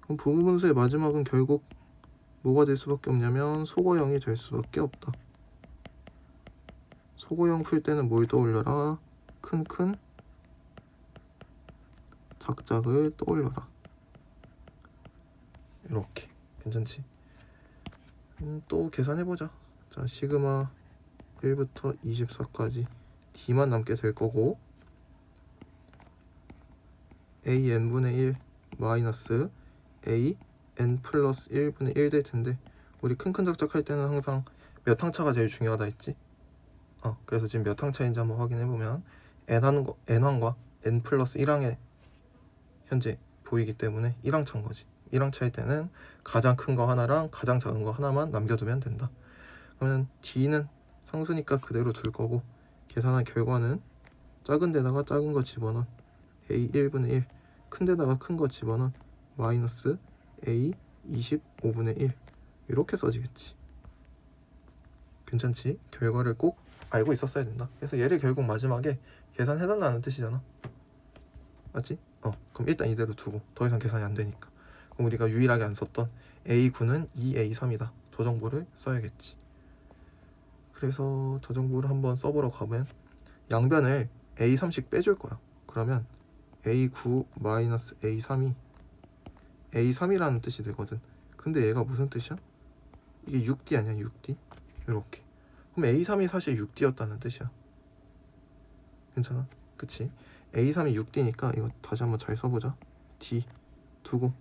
Speaker 1: 그럼 부분분수의 마지막은 결국 뭐가 될 수밖에 없냐면 소거형이 될 수밖에 없다. 소거형 풀 때는 뭘 떠올려라? 큰 작작을 떠올려라. 이렇게. 괜찮지? 또 계산해보자. 자, 시그마 1부터 24까지 D만 남게 될 거고 AN분의 1 마이너스 AN 플러스 1분의 1 될 텐데, 우리 큰 작작 할 때는 항상 몇 항차가 제일 중요하다 했지? 그래서 지금 몇 항차인지 한번 확인해보면 n항과 n 플러스 1항에 현재 보이기 때문에 1항차인 거지. 1항차일 때는 가장 큰 거 하나랑 가장 작은 거 하나만 남겨두면 된다. 그러면 D는 상수니까 그대로 둘 거고, 계산한 결과는 작은 데다가 작은 거 집어넣은 A 1분의 1, 큰 데다가 큰 거 집어넣은 마이너스 A 25분의 1 이렇게 써지겠지. 괜찮지? 결과를 꼭 알고 있었어야 된다. 그래서 얘를 결국 마지막에 계산해달라는 뜻이잖아. 맞지? 그럼 일단 이대로 두고 더 이상 계산이 안 되니까. 그럼 우리가 유일하게 안 썼던 A9는 2A3이다. 저 정보를 써야겠지. 그래서 저 정보를 한번 써보러 가면 양변을 A3씩 빼줄 거야. 그러면 A9 마이너스 A3이 A3이라는 뜻이 되거든. 근데 얘가 무슨 뜻이야? 이게 6D 아니야? 6D? 이렇게. 그럼 A3이 사실 6D였다는 뜻이야. 괜찮아? 그치? A3이 6D니까 이거 다시 한번 잘 써보자. D 두고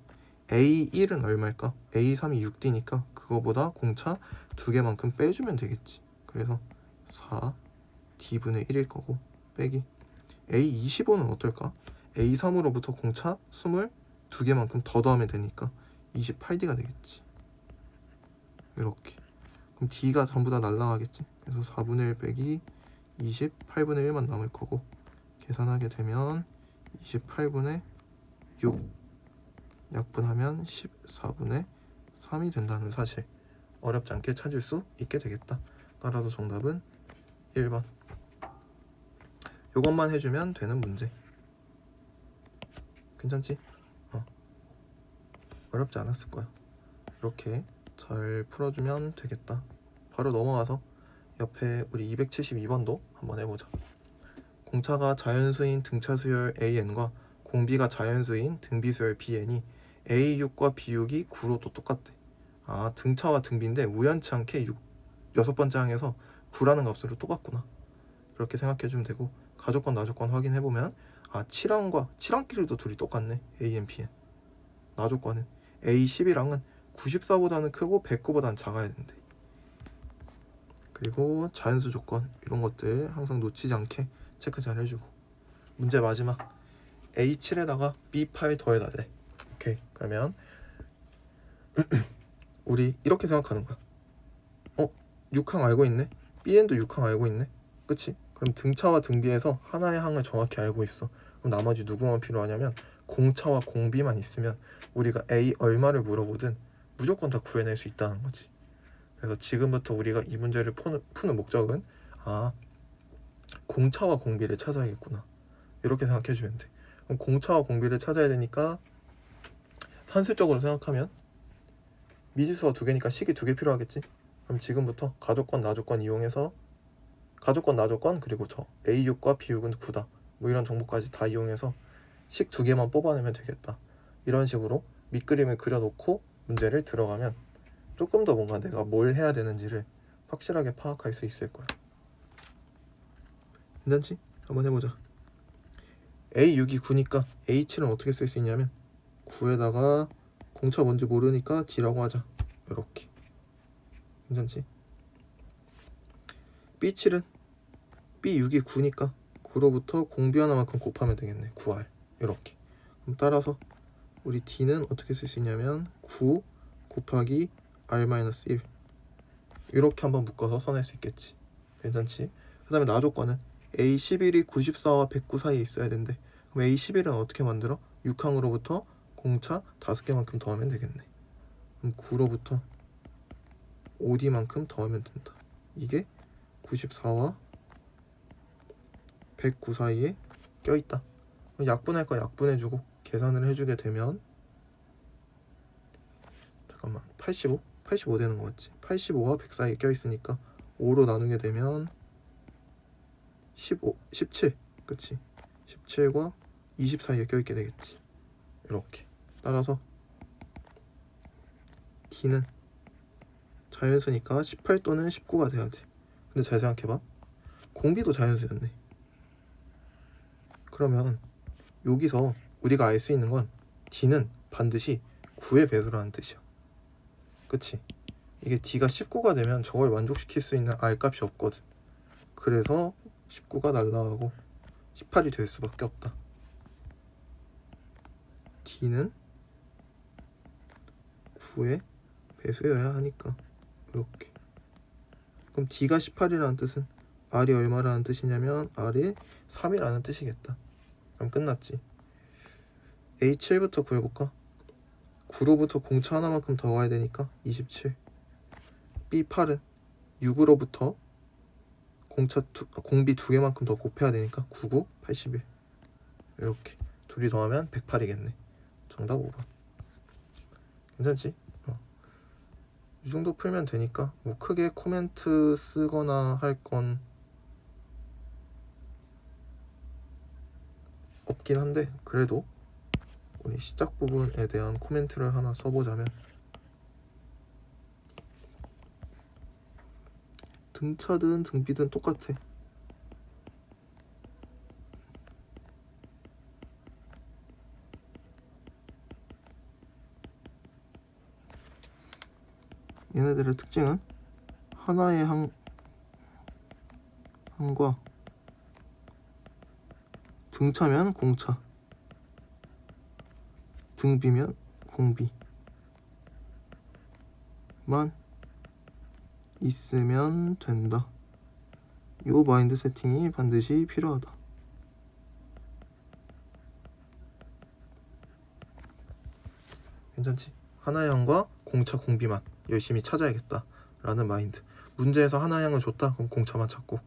Speaker 1: A1은 얼마일까? A3이 6D니까 그거보다 공차 2개만큼 빼주면 되겠지. 그래서 4D분의 1일 거고 빼기 A25는 어떨까? A3으로부터 공차 22개만큼 더 더하면 되니까 28D가 되겠지. 이렇게. 그럼 D가 전부 다 날라가겠지. 그래서 4분의 1 빼기 28분의 1만 남을 거고 계산하게 되면 28분의 6 약분하면 14분의 3이 된다는 사실 어렵지 않게 찾을 수 있게 되겠다. 따라서 정답은 1번. 요것만 해주면 되는 문제. 괜찮지? 어렵지 않았을 거야. 이렇게 잘 풀어주면 되겠다. 바로 넘어가서 옆에 우리 272번도 한번 해보자. 공차가 자연수인 등차수열 AN과 공비가 자연수인 등비수열 BN이 A6과 B6이 9로 또 똑같대. 등차와 등비인데 우연치 않게 6번째 항에서 9라는 값으로 똑같구나. 그렇게 생각해주면 되고 가족권 나족권 확인해보면 7항끼리도 둘이 똑같네. AN, BN. 나족권은 A11항은 94보다는 크고 109보다는 작아야 된대. 그리고 자연수 조건 이런 것들 항상 놓치지 않게 체크 잘 해주고 문제 마지막 A7에다가 B8 더해다 돼. 오케이. 그러면 우리 이렇게 생각하는 거야. 6항 알고 있네. BN도 6항 알고 있네. 그치? 그럼 등차와 등비에서 하나의 항을 정확히 알고 있어. 그럼 나머지 누구만 필요하냐면 공차와 공비만 있으면 우리가 A 얼마를 물어보든 무조건 다 구해낼 수 있다는 거지. 그래서 지금부터 우리가 이 문제를 푸는 목적은 공차와 공비를 찾아야겠구나. 이렇게 생각해주면 돼. 그럼 공차와 공비를 찾아야 되니까 산술적으로 생각하면 미지수가 2개니까 식이 2개 필요하겠지. 그럼 지금부터 가족권 나족권 이용해서 가족권 나족권 그리고 저 A6과 B6은 9다 뭐 이런 정보까지 다 이용해서 식 2개만 뽑아내면 되겠다. 이런 식으로 밑그림을 그려놓고 문제를 들어가면 조금 더 뭔가 내가 뭘 해야 되는지를 확실하게 파악할 수 있을 거야. 괜찮지? 한번 해보자. A6이 9니까 A7은 어떻게 쓸 수 있냐면 9에다가 공차 뭔지 모르니까 D라고 하자. 이렇게. 괜찮지? B7은 B6이 9니까 9로부터 공비 하나만큼 곱하면 되겠네. 9R. 이렇게. 그럼 따라서 우리 D는 어떻게 쓸 수 있냐면 9 곱하기 R-1 이렇게 한번 묶어서 써낼 수 있겠지. 괜찮지? 그 다음에 나조건은 A11이 94와 109 사이에 있어야 된대. 그럼 A11은 어떻게 만들어? 6항으로부터 공차 5개만큼 더하면 되겠네. 그럼 9로부터 5D만큼 더하면 된다. 이게 94와 109 사이에 껴있다. 그럼 약분할 거 약분해주고 계산을 해주게 되면 85 되는 거 같지? 85와 100 사이에 껴있으니까 5로 나누게 되면 17 그치? 17과 20 사이에 껴있게 되겠지. 이렇게 따라서 D는 자연수니까 18 또는 19가 돼야 돼. 근데 잘 생각해봐. 공비도 자연수였네. 그러면 여기서 우리가 알 수 있는 건 D는 반드시 9의 배수라는 뜻이야. 그치? 이게 D가 19가 되면 저걸 만족시킬 수 있는 R값이 없거든. 그래서 19가 날라가고 18이 될 수밖에 없다. D는 9의 배수여야 하니까 이렇게. 그럼 D가 18이라는 뜻은 R이 얼마라는 뜻이냐면 R이 3이라는 뜻이겠다. 그럼 끝났지. A7부터 구해볼까? 9로부터 공차 하나만큼 더 와야 되니까 27. B8은 6으로부터 공비 2개만큼 더 곱해야 되니까 99, 81. 이렇게 둘이 더하면 108이겠네. 정답 5번. 괜찮지? 이 정도 풀면 되니까 뭐 크게 코멘트 쓰거나 할 건 없긴 한데 그래도 우리 시작 부분에 대한 코멘트를 하나 써보자면 등차든 등비든 똑같아. 얘네들의 특징은 하나의 항과 등차면 공차, 등비면 공비만 있으면 된다. 요 마인드 세팅이 반드시 필요하다. 괜찮지? 하나의 항과 공차 공비만 열심히 찾아야겠다 라는 마인드. 문제에서 하나의 항을 줬다 그럼 공차만 찾고,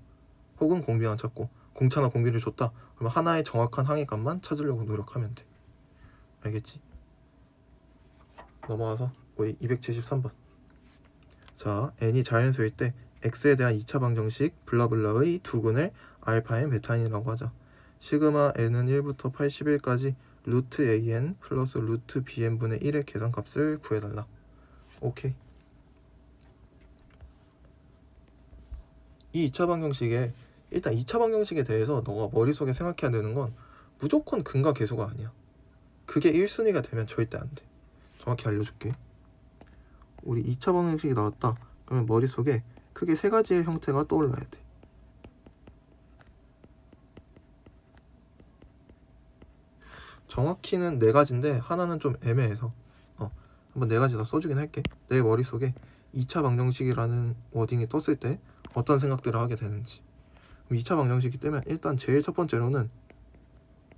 Speaker 1: 혹은 공비만 찾고, 공차나 공비를 줬다 그러면 하나의 정확한 항의 값만 찾으려고 노력하면 돼. 알겠지? 넘어가서 우리 273번. 자, n이 자연수일 때 x에 대한 2차 방정식 블라블라의 두근을 알파 n 베타 n이라고 하자. 시그마 n은 1부터 81까지 루트 an 플러스 루트 bn 분의 1의 계산값을 구해달라. 오케이. 이 2차 방정식에 일단 2차 방정식에 대해서 너가 머릿속에 생각해야 되는 건 무조건 근과 계수가 아니야. 그게 1순위가 되면 절대 안 돼. 정확히 알려줄게. 우리 2차 방정식이 나왔다 그러면 머릿속에 크게 세 가지의 형태가 떠올라야 돼. 정확히는 네 가지인데 하나는 좀 애매해서 한번 네 가지 다 써주긴 할게. 내 머릿속에 2차 방정식이라는 워딩이 떴을 때 어떤 생각들을 하게 되는지. 2차 방정식이 뜨면 일단 제일 첫 번째로는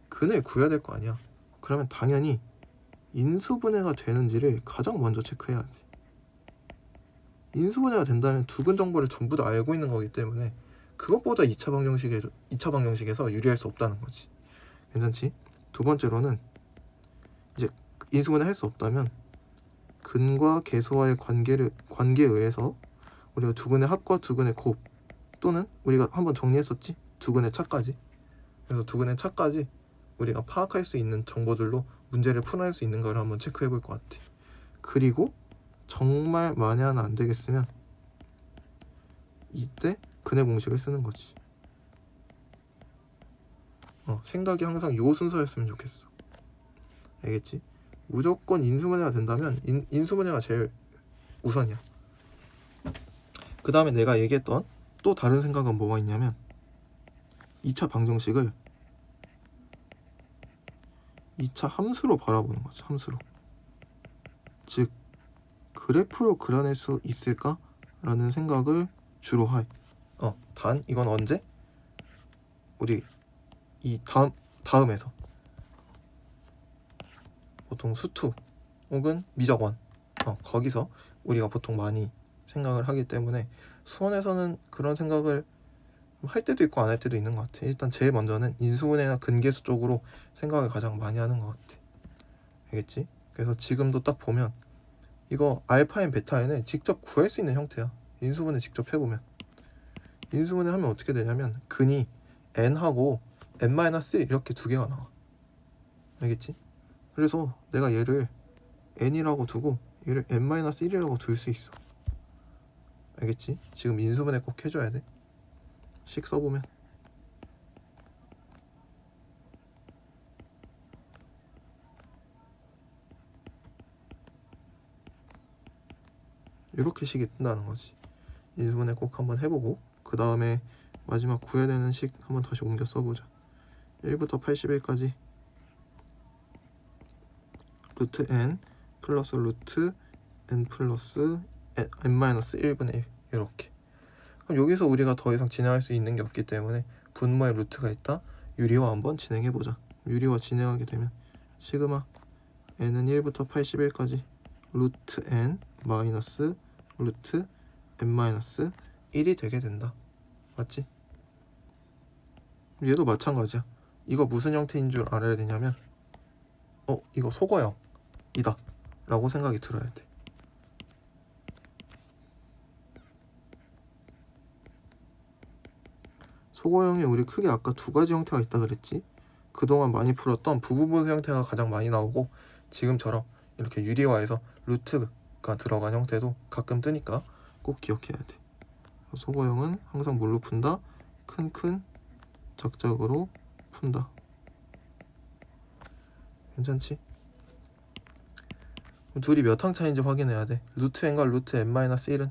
Speaker 1: 근을 구해야 될 거 아니야. 그러면 당연히 인수분해가 되는지를 가장 먼저 체크해야 돼. 인수분해가 된다면 두근 정보를 전부 다 알고 있는 거기 때문에 그것보다 2차 방정식에서 유리할 수 없다는 거지. 괜찮지? 두 번째로는 이제 인수분해 할 수 없다면 근과 계수와의 관계에 의해서 우리가 두근의 합과 두근의 곱, 또는 우리가 한번 정리했었지? 두근의 차까지. 그래서 두근의 차까지 우리가 파악할 수 있는 정보들로 문제를 풀어낼 수 있는 걸 한번 체크해 볼 것 같아. 그리고 정말 만에 하나 안 되겠으면 이때 근의 공식을 쓰는 거지. 생각이 항상 요 순서였으면 좋겠어. 알겠지? 무조건 인수분해가 된다면 인수분해가 제일 우선이야. 그 다음에 내가 얘기했던 또 다른 생각은 뭐가 있냐면 2차 방정식을 2차 함수로 바라보는 거지. 함수로. 즉 그래프로 그려낼 수 있을까? 라는 생각을 주로 해. 단 이건 언제? 우리 이 다음에서 보통 수투 혹은 미적원 거기서 우리가 보통 많이 생각을 하기 때문에 수원에서는 그런 생각을 할 때도 있고 안 할 때도 있는 것 같아. 일단 제일 먼저는 인수분해나 근계수 쪽으로 생각을 가장 많이 하는 것 같아. 알겠지? 그래서 지금도 딱 보면 이거 알파인 베타인을 직접 구할 수 있는 형태야. 인수분해 직접 해보면 인수분해 하면 어떻게 되냐면 근이 n하고 n-1 이렇게 두 개가 나와. 알겠지? 그래서 내가 얘를 n이라고 두고 얘를 n-1이라고 둘 수 있어. 알겠지? 지금 인수분해 꼭 해줘야 돼. 식 써보면 이렇게 식이 뜬다는 거지. 인수분해 꼭 한번 해보고 그 다음에 마지막 구해야 되는 식 한번 다시 옮겨 써보자. 1부터 81까지 루트 n 플러스 루트 n 플러스 n-1분의 1 이렇게. 그럼 여기서 우리가 더 이상 진행할 수 있는 게 없기 때문에 분모에 루트가 있다. 유리화 한번 진행해보자. 유리화 진행하게 되면 시그마 n은 1부터 81까지 루트 n 마이너스 루트 n-1이 되게 된다. 맞지? 얘도 마찬가지야. 이거 무슨 형태인 줄 알아야 되냐면 이거 소거형이다 라고 생각이 들어야 돼. 소거형에 우리 크게 아까 두 가지 형태가 있다 그랬지? 그동안 많이 풀었던 부부분수 형태가 가장 많이 나오고 지금처럼 이렇게 유리화해서 루트가 들어간 형태도 가끔 뜨니까 꼭 기억해야 돼. 소거형은 항상 뭘로 푼다? 큰 작작으로 푼다. 괜찮지? 그럼 둘이 몇 항 차인지 확인해야 돼. 루트 n과 루트 n-1은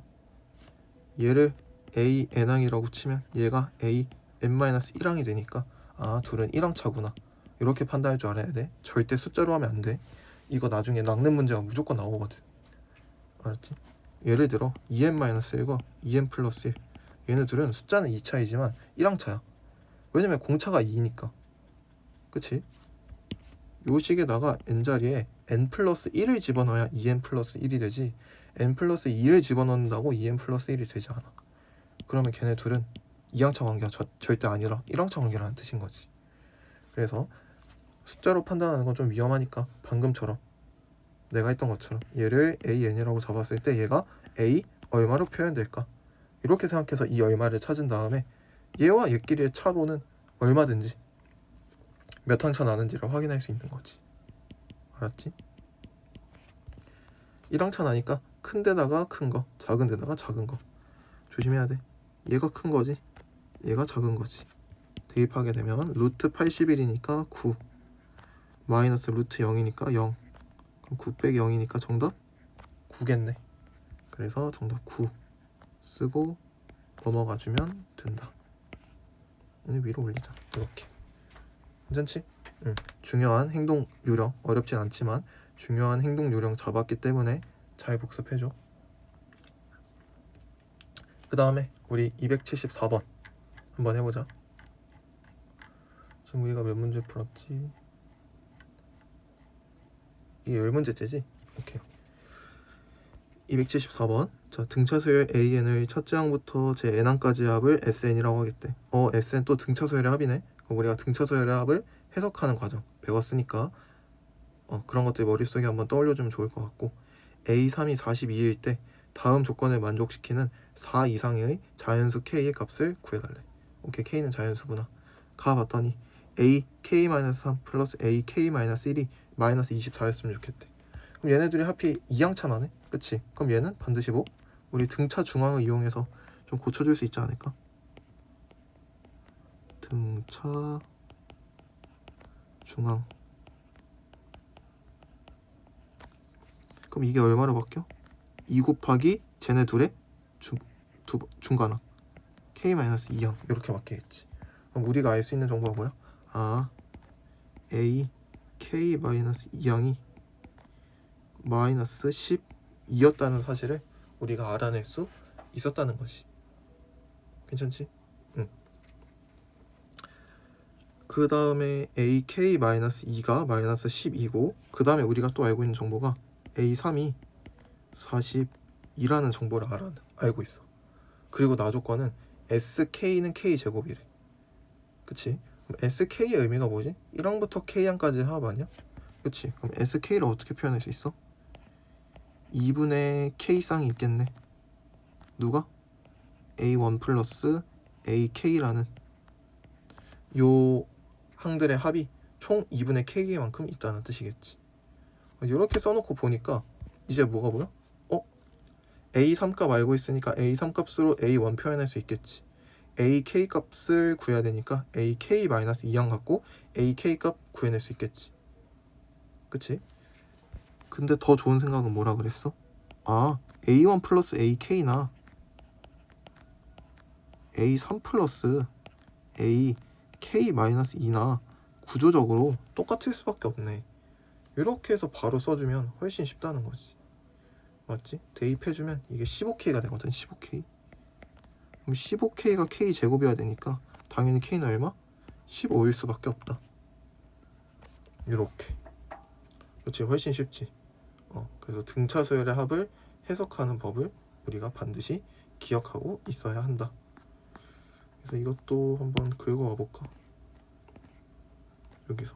Speaker 1: 얘를 a n항이라고 치면 얘가 a n-1항이 되니까 아 둘은 1항 차구나. 이렇게 판단할 줄 알아야 돼. 절대 숫자로 하면 안 돼. 이거 나중에 낚는 문제가 무조건 나오거든. 알았지? 예를 들어 2n-1과 2n 플러스 1 얘네 둘은 숫자는 2차이지만 1항 차야. 왜냐면 공차가 2니까. 그치? 요 식에다가 n자리에 n 플러스 1을 집어넣어야 2n 플러스 1이 되지 n 플러스 2를 집어넣는다고 2n 플러스 1이 되지 않아. 그러면 걔네 둘은 2항차 관계가 절대 아니라 1항차 관계라는 뜻인 거지. 그래서 숫자로 판단하는 건 좀 위험하니까 방금처럼 내가 했던 것처럼 얘를 AN이라고 잡았을 때 얘가 A 얼마로 표현될까? 이렇게 생각해서 이 얼마를 찾은 다음에 얘와 얘끼리의 차로는 얼마든지 몇 항차 나는지를 확인할 수 있는 거지. 알았지? 1항차 나니까 큰 데다가 큰 거, 작은 데다가 작은 거 조심해야 돼. 얘가 큰 거지, 얘가 작은 거지. 대입하게 되면 루트 81이니까 9 마이너스 루트 0이니까 0 그럼 9 빼기 0이니까 정답 9겠네. 그래서 정답 9 쓰고 넘어가주면 된다. 위로 올리자. 이렇게 괜찮지? 응. 중요한 행동 요령 어렵진 않지만 중요한 행동 요령 잡았기 때문에 잘 복습해줘. 그 다음에 우리 274번 한번 해보자. 지금 우리가 몇 문제 풀었지? 이게 10문제째지? 오케이. 274번. 자, 등차 수열 AN을 첫째 항부터 제 n항까지의 합을 SN이라고 하겠대. SN 또 등차 수열의 합이네. 그럼 우리가 등차 수열의 합을 해석하는 과정 배웠으니까 그런 것들 머릿속에 한번 떠올려주면 좋을 것 같고 A3이 42일 때 다음 조건을 만족시키는 4 이상의 자연수 K의 값을 구해달래. 오케이, K는 자연수구나. 가봤더니 AK-3 플러스 AK-1이 마이너스 24였으면 좋겠대. 그럼 얘네들이 하필 2항차 나네? 그치? 그럼 얘는 반드시 뭐? 우리 등차 중앙을 이용해서 좀 고쳐줄 수 있지 않을까? 등차 중앙. 그럼 이게 얼마로 바뀌어? 2 곱하기 쟤네 둘의 중간항 K-2항 이렇게 바뀌겠지. 그럼 우리가 알 수 있는 정보가 뭐야? 아, A K-2항이 마이너스 12였다는 사실을 우리가 알아낼 수 있었다는 것이. 괜찮지? 응. 그 다음에 AK-2가 마이너스 12고 그 다음에 우리가 또 알고 있는 정보가 A3이 42라는 정보를 알고 있어. 그리고 나 조건은 SK는 K제곱이래. 그치? 그럼 SK의 의미가 뭐지? 1항부터 K항까지 합 아니야? 그치? 그럼 SK를 어떻게 표현할 수 있어? 2분의 K쌍이 있겠네. 누가? A1 플러스 AK라는 요 항들의 합이 총 2분의 K만큼 있다는 뜻이겠지. 이렇게 써놓고 보니까 이제 뭐가 보여? A3 값 알고 있으니까 A3 값으로 A1 표현할 수 있겠지. AK 값을 구해야 되니까 AK-2항 갖고 AK 값 구해낼 수 있겠지. 그치? 근데 더 좋은 생각은 뭐라 그랬어? 아, A1 플러스 AK나 A3 플러스 AK-2나 구조적으로 똑같을 수밖에 없네. 이렇게 해서 바로 써주면 훨씬 쉽다는 거지. 맞지? 대입해주면 이게 15K가 되거든. 15K. 그럼 15K가 K제곱이어야 되니까 당연히 K는 얼마? 15일 수밖에 없다. 이렇게. 그렇지, 훨씬 쉽지. 그래서 등차 수열의 합을 해석하는 법을 우리가 반드시 기억하고 있어야 한다. 그래서 이것도 한번 긁어와 볼까? 여기서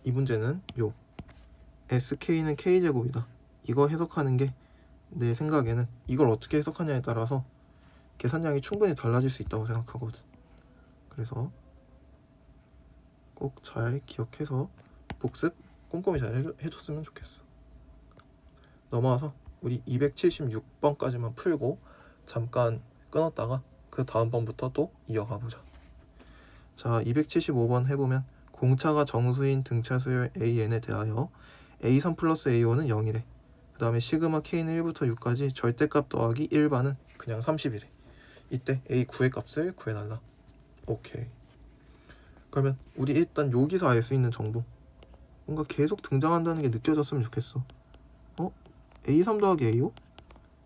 Speaker 1: 이 문제는 요 SK는 K제곱이다. 이거 해석하는 게 내 생각에는 이걸 어떻게 해석하냐에 따라서 계산량이 충분히 달라질 수 있다고 생각하거든. 그래서 꼭 잘 기억해서 복습 꼼꼼히 잘 해줬으면 좋겠어. 넘어와서 우리 276번까지만 풀고 잠깐 끊었다가 그 다음 번부터 또 이어가 보자. 자, 275번 해보면 공차가 정수인 등차 수열 AN에 대하여 A3 플러스 A5는 0이래. 그 다음에 시그마 K는 1부터 6까지 절대값 더하기 1반은 그냥 30이래. 이때 A9의 값을 구해달라. 오케이. 그러면 우리 일단 여기서 알 수 있는 정보, 뭔가 계속 등장한다는 게 느껴졌으면 좋겠어. A3 더하기 A5?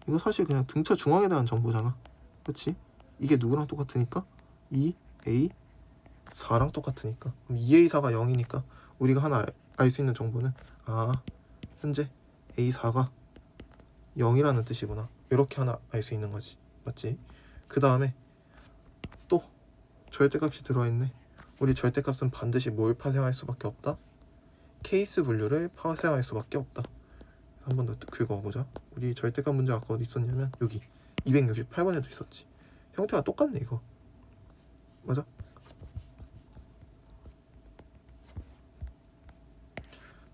Speaker 1: 이거 사실 그냥 등차 중앙에 대한 정보잖아. 그치? 이게 누구랑 똑같으니까? 2A4랑 똑같으니까. 그럼 2A4가 0이니까 우리가 하나 알 수 있는 정보는 현재 A4가 0이라는 뜻이구나. 이렇게 하나 알 수 있는 거지. 맞지? 그 다음에 또 절대값이 들어있네. 우리 절대값은 반드시 뭘 파생할 수밖에 없다? 케이스 분류를 파생할 수밖에 없다. 한 번 더 긁어보자. 우리 절대값 문제 아까 어디 있었냐면 여기 268번에도 있었지. 형태가 똑같네 이거. 맞아?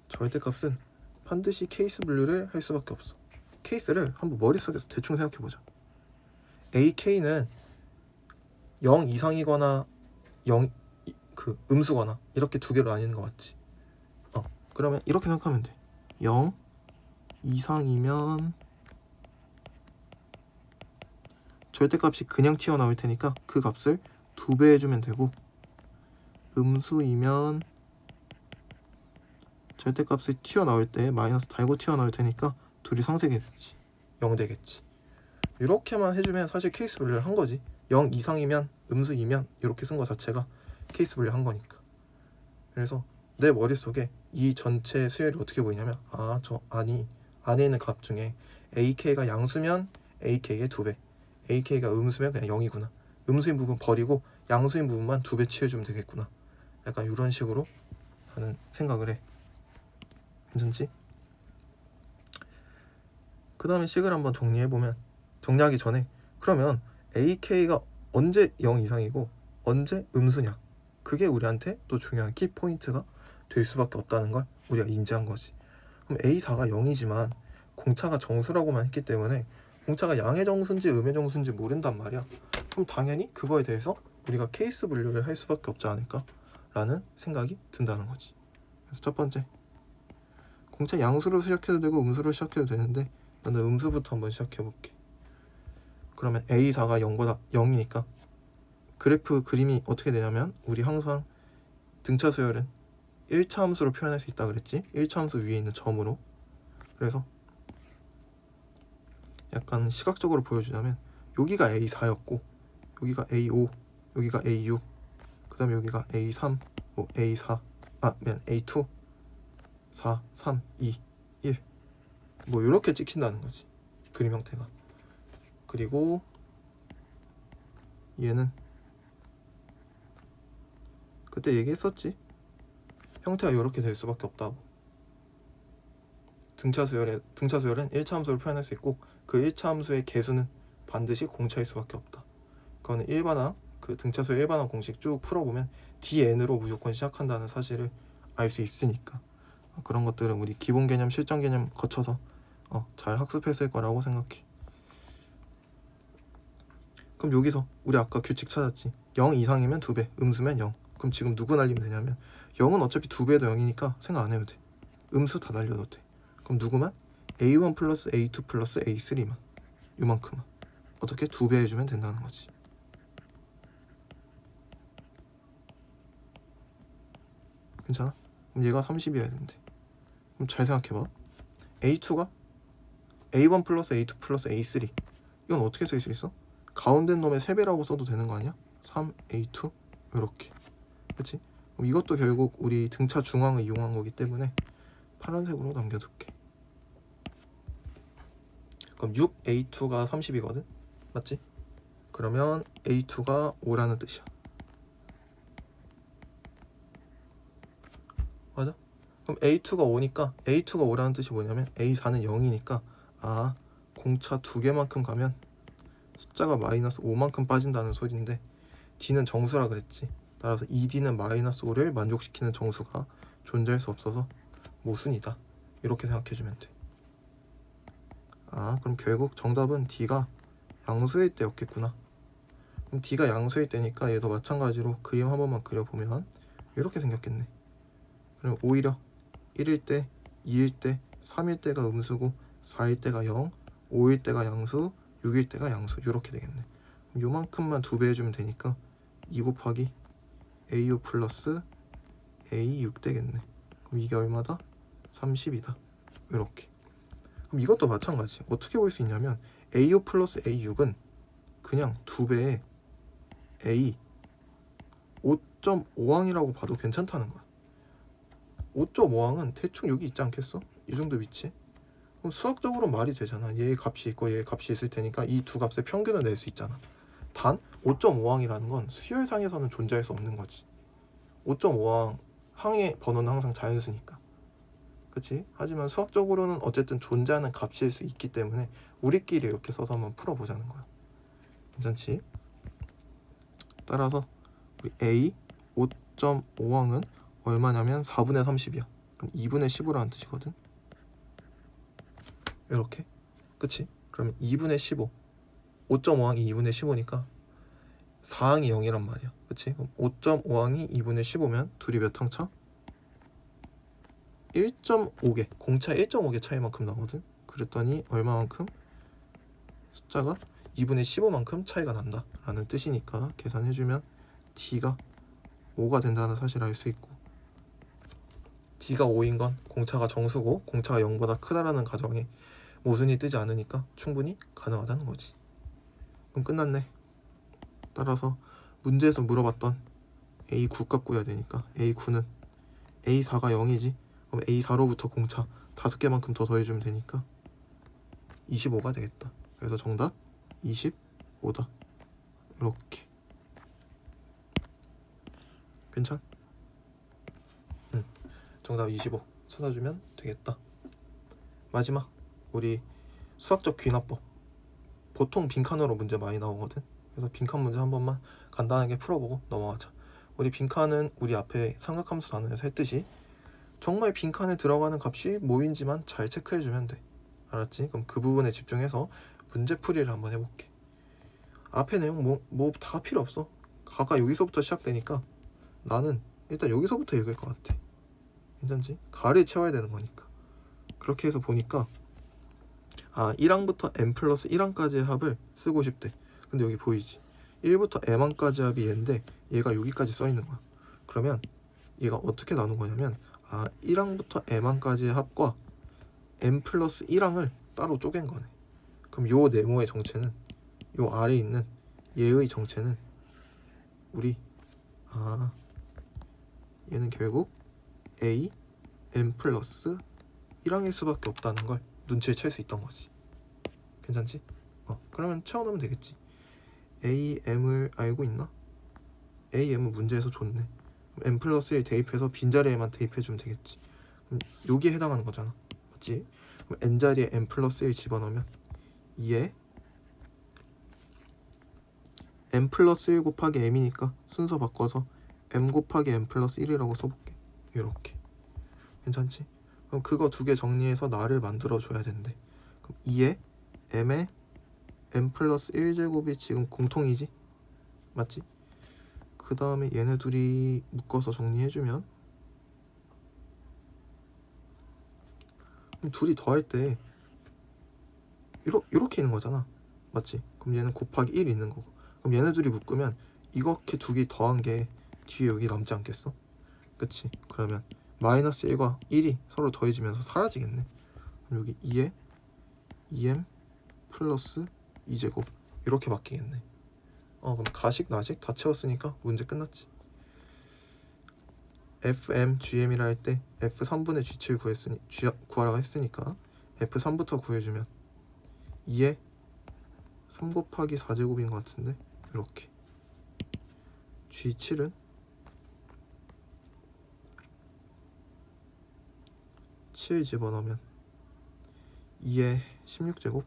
Speaker 1: 절대값은 반드시 케이스 분류를 할 수밖에 없어. 케이스를 한번 머릿속에서 대충 생각해보자. AK는 0 이상이거나 0 음수거나 이렇게 두 개로 나뉘는 거 맞지? 그러면 이렇게 생각하면 돼. 0 이상이면 절대값이 그냥 튀어나올 테니까 그 값을 2배 해주면 되고, 음수이면 절대값이 튀어나올 때 마이너스 달고 튀어나올 테니까 둘이 상쇄가 되지. 0 되겠지. 이렇게만 해주면 사실 케이스 분류를 한 거지. 0 이상이면 음수이면 이렇게 쓴 거 자체가 케이스 분류 한 거니까. 그래서 내 머릿속에 이 전체 수열이 어떻게 보이냐면 안에 있는 값 중에 AK가 양수면 AK의 2배, AK가 음수면 그냥 0이구나. 음수인 부분 버리고 양수인 부분만 2배 취해주면 되겠구나. 약간 이런 식으로 나는 생각을 해. 괜찮지? 그 다음에 식을 한번 정리해보면, 정리하기 전에 그러면 AK가 언제 0 이상이고 언제 음수냐, 그게 우리한테 또 중요한 키포인트가 될 수밖에 없다는 걸 우리가 인지한 거지. 그럼 A4가 0이지만 공차가 정수라고만 했기 때문에 공차가 양의 정수인지 음의 정수인지 모른단 말이야. 그럼 당연히 그거에 대해서 우리가 케이스 분류를 할 수밖에 없지 않을까 라는 생각이 든다는 거지. 그래서 첫 번째, 공차 양수로 시작해도 되고 음수로 시작해도 되는데 나는 음수부터 한번 시작해볼게. 그러면 A4가 0이니까 그래프 그림이 어떻게 되냐면, 우리 항상 등차 수열은 1차 함수로 표현할 수 있다 그랬지. 1차 함수 위에 있는 점으로. 그래서 약간 시각적으로 보여주자면 여기가 A4였고 여기가 A5, 여기가 A6, 그 다음에 여기가 A3, A4, A2, 4, 3, 2, 1 이렇게 찍힌다는 거지, 그림 형태가. 그리고 얘는 그때 얘기했었지. 형태가 이렇게 될 수밖에 없다고. 등차 수열은 1차 함수를 표현할 수 있고 그 1차 함수의 개수는 반드시 공차일 수밖에 없다. 그거는 등차 수열 일반항 공식 쭉 풀어보면 dn으로 무조건 시작한다는 사실을 알 수 있으니까, 그런 것들은 우리 기본 개념, 실전 개념 거쳐서 잘 학습했을 거라고 생각해. 그럼 여기서 우리 아까 규칙 찾았지. 0 이상이면 2배, 음수면 0. 그럼 지금 누구 날리면 되냐면 0은 어차피 2배도 0이니까 생각 안 해도 돼. 음수 다 날려도 돼. 그럼 누구만? A1 플러스 A2 플러스 A3만, 요만큼만 어떻게 2배 해주면 된다는 거지. 괜찮아? 그럼 얘가 30이어야 된대. 그럼 잘 생각해봐. A2가 A1 플러스 A2 플러스 A3, 이건 어떻게 쓸 수 있어? 가운데 놈의 3배라고 써도 되는 거 아니야? 3A2 이렇게. 그치? 그럼 이것도 결국 우리 등차 중앙을 이용한 거기 때문에 파란색으로 남겨둘게. 그럼 6A2가 30이거든? 맞지? 그러면 A2가 5라는 뜻이야. 맞아? 그럼 A2가 5니까 A2가 5라는 뜻이 뭐냐면 A4는 0이니까 공차 2개만큼 가면 숫자가 마이너스 5만큼 빠진다는 소리인데, D는 정수라 그랬지. 따라서 2D는 마이너스 5를 만족시키는 정수가 존재할 수 없어서 모순이다. 이렇게 생각해주면 돼. 그럼 결국 정답은 D가 양수일 때였겠구나. 그럼 D가 양수일 때니까 얘도 마찬가지로 그림 한 번만 그려보면 이렇게 생겼겠네. 그럼 오히려 1일 때, 2일 때, 3일 때가 음수고 4일 때가 0, 5일 때가 양수, 6일 때가 양수. 이렇게 되겠네. 요만큼만 2배 해주면 되니까 2 곱하기 A5 플러스 A6 되겠네. 그럼 이게 얼마다? 30이다. 이렇게. 그럼 이것도 마찬가지. 어떻게 볼 수 있냐면 A5 플러스 A6은 그냥 2배의 A 5.5항이라고 봐도 괜찮다는 거야. 5.5항은 대충 여기 있지 않겠어? 이 정도 위치에. 그럼 수학적으로 말이 되잖아. 얘의 값이 있고 얘의 값이 있을 테니까 이 두 값의 평균을 낼 수 있잖아. 단 5.5항이라는 건 수열상에서는 존재할 수 없는 거지. 5.5항 항의 번호는 항상 자연수니까. 그치? 하지만 수학적으로는 어쨌든 존재하는 값일 수 있기 때문에 우리끼리 이렇게 써서 한번 풀어보자는 거야. 괜찮지? 따라서 우리 A 5.5항은 얼마냐면 4분의 30이야. 그럼 2분의 15라는 뜻이거든. 이렇게. 그치? 그러면 2분의 15 5.5항이 2분의 15니까 4항이 0이란 말이야. 그치? 5.5항이 2분의 15면 둘이 몇 항 차? 1.5개 공차 1.5개 차이만큼 나거든. 그랬더니 얼마만큼? 숫자가 2분의 15만큼 차이가 난다 라는 뜻이니까 계산해주면 D가 5가 된다는 사실을 알 수 있고, D가 5인 건 공차가 정수고 공차가 0보다 크다라는 가정에 모순이 뜨지 않으니까 충분히 가능하다는 거지. 그럼 끝났네. 따라서 문제에서 물어봤던 A9 값 구해야 되니까 A9는 A4가 0이지. 그럼 A4로부터 공차 5개만큼 더 더해주면 되니까 25가 되겠다. 그래서 정답 25다. 이렇게. 괜찮? 응. 정답 25 찾아주면 되겠다. 마지막 우리 수학적 귀납법. 보통 빈칸으로 문제 많이 나오거든. 그래서 빈칸 문제 한 번만 간단하게 풀어보고 넘어가자. 우리 빈칸은 우리 앞에 삼각함수 단원에서 했듯이 정말 빈칸에 들어가는 값이 뭐인지만 잘 체크해주면 돼. 알았지? 그럼 그 부분에 집중해서 문제풀이를 한번 해볼게. 앞에 내용 뭐 다 필요 없어. 가가 여기서부터 시작되니까 나는 일단 여기서부터 읽을 것 같아. 괜찮지? 가를 채워야 되는 거니까. 그렇게 해서 보니까 1항부터 n 플러스 1항까지의 합을 쓰고 싶대. 근데 여기 보이지? 1부터 m항까지 합이 얘인데 얘가 여기까지 써있는 거야. 그러면 얘가 어떻게 나눈 거냐면 1항부터 m항까지의 합과 n 플러스 1항을 따로 쪼갠 거네. 그럼 요 네모의 정체는 요 아래에 있는 얘의 정체는 우리 얘는 결국 a n 플러스 1항일 수밖에 없다는 걸 눈치를 챌 수 있던 거지. 괜찮지? 그러면 채워넣으면 되겠지. am을 알고 있나? am은 문제에서 줬네. n 플러스 1 대입해서 빈자리에만 대입해주면 되겠지. 그럼 여기에 해당하는 거잖아. 맞지? 그럼 n자리에 n 플러스 1 집어넣으면 2에 n 플러스 1 곱하기 m이니까 순서 바꿔서 m 곱하기 n 플러스 1이라고 써볼게. 이렇게. 괜찮지? 그럼 그거 두 개 정리해서 나를 만들어줘야 된대. 그럼 2에 m에 n 플러스 1제곱이 지금 공통이지? 맞지? 그 다음에 얘네 둘이 묶어서 정리해주면 그럼 둘이 더할 때 이렇게 있는 거잖아. 맞지? 그럼 얘는 곱하기 1이 있는 거고. 그럼 얘네 둘이 묶으면 이렇게 두 개 더한 게 뒤에 여기 남지 않겠어? 그치? 그러면 마이너스 1과 1이 서로 더해지면서 사라지겠네. 그럼 여기 2에 2m 플러스 2제곱 이렇게 바뀌겠네. 그럼 가식 나식 다 채웠으니까 문제 끝났지. fm gm이라 할 때 f3분의 g7 구하라고 했으니까 f3부터 구해주면 2에 3 곱하기 4제곱인 것 같은데 이렇게. g7은 7 집어넣으면 2에 16제곱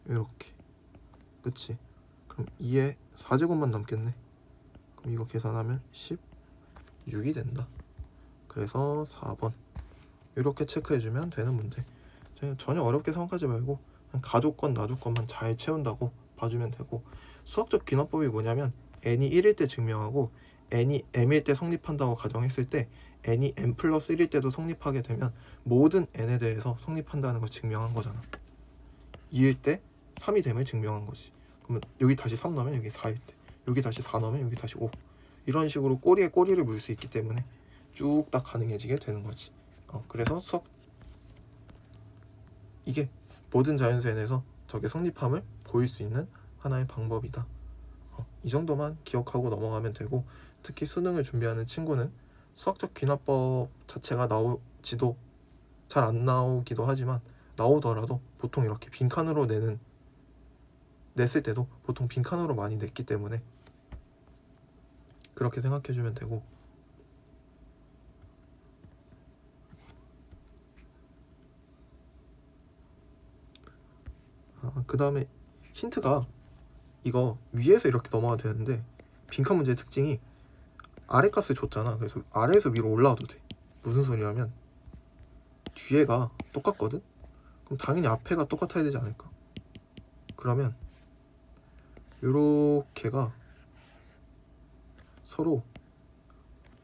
Speaker 1: 이렇게. 그치? 그럼 2에 4제곱만 남겠네. 그럼 이거 계산하면 16이 된다. 그래서 4번 이렇게 체크해주면 되는 문제. 전혀 어렵게 생각하지 말고 그냥 가조건 나조건만 잘 채운다고 봐주면 되고, 수학적 귀납법이 뭐냐면 n이 1일 때 증명하고 n이 m일 때 성립한다고 가정했을 때 n이 m 플러스 1일 때도 성립하게 되면 모든 n에 대해서 성립한다는 걸 증명한 거잖아. 2일 때 3이 됨을 증명한 거지. 그러면 여기 다시 3 넣으면 여기 4일 때, 여기 다시 4 넣으면 여기 다시 5. 이런 식으로 꼬리에 꼬리를 물 수 있기 때문에 쭉 딱 가능해지게 되는 거지. 그래서 이게 모든 자연수 n에서 저게 성립함을 보일 수 있는 하나의 방법이다. 이 정도만 기억하고 넘어가면 되고, 특히 수능을 준비하는 친구는 수학적 귀납법 자체가 나오지도 잘 안 나오기도 하지만 나오더라도 보통 이렇게 빈칸으로 냈을 때도 보통 빈칸으로 많이 냈기 때문에 그렇게 생각해주면 되고, 그 다음에 힌트가 이거 위에서 이렇게 넘어가도 되는데 빈칸 문제의 특징이 아래 값을 줬잖아. 그래서 아래에서 위로 올라와도 돼. 무슨 소리냐면 뒤에가 똑같거든? 그럼 당연히 앞에가 똑같아야 되지 않을까? 그러면 요렇게가 서로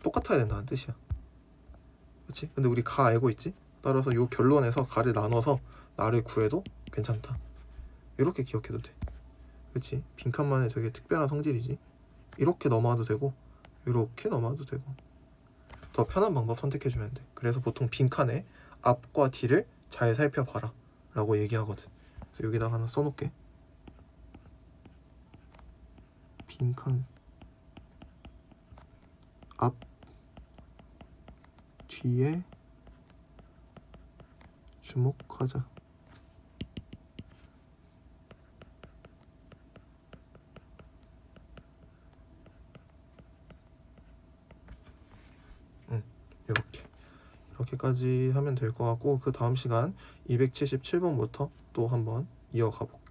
Speaker 1: 똑같아야 된다는 뜻이야. 그치? 근데 우리 가 알고 있지? 따라서 요 결론에서 가를 나눠서 나를 구해도 괜찮다. 이렇게 기억해도 돼. 그치? 빈칸만의 되게 특별한 성질이지. 이렇게 넘어와도 되고 이렇게 넘어와도 되고 더 편한 방법 선택해주면 돼. 그래서 보통 빈칸에 앞과 뒤를 잘 살펴봐라 라고 얘기하거든. 그래서 여기다가 하나 써놓을게. 빈칸 앞 뒤에 주목하자. 이렇게까지 하면 될 것 같고, 그 다음 시간 277번부터 또 한번 이어가 볼게요.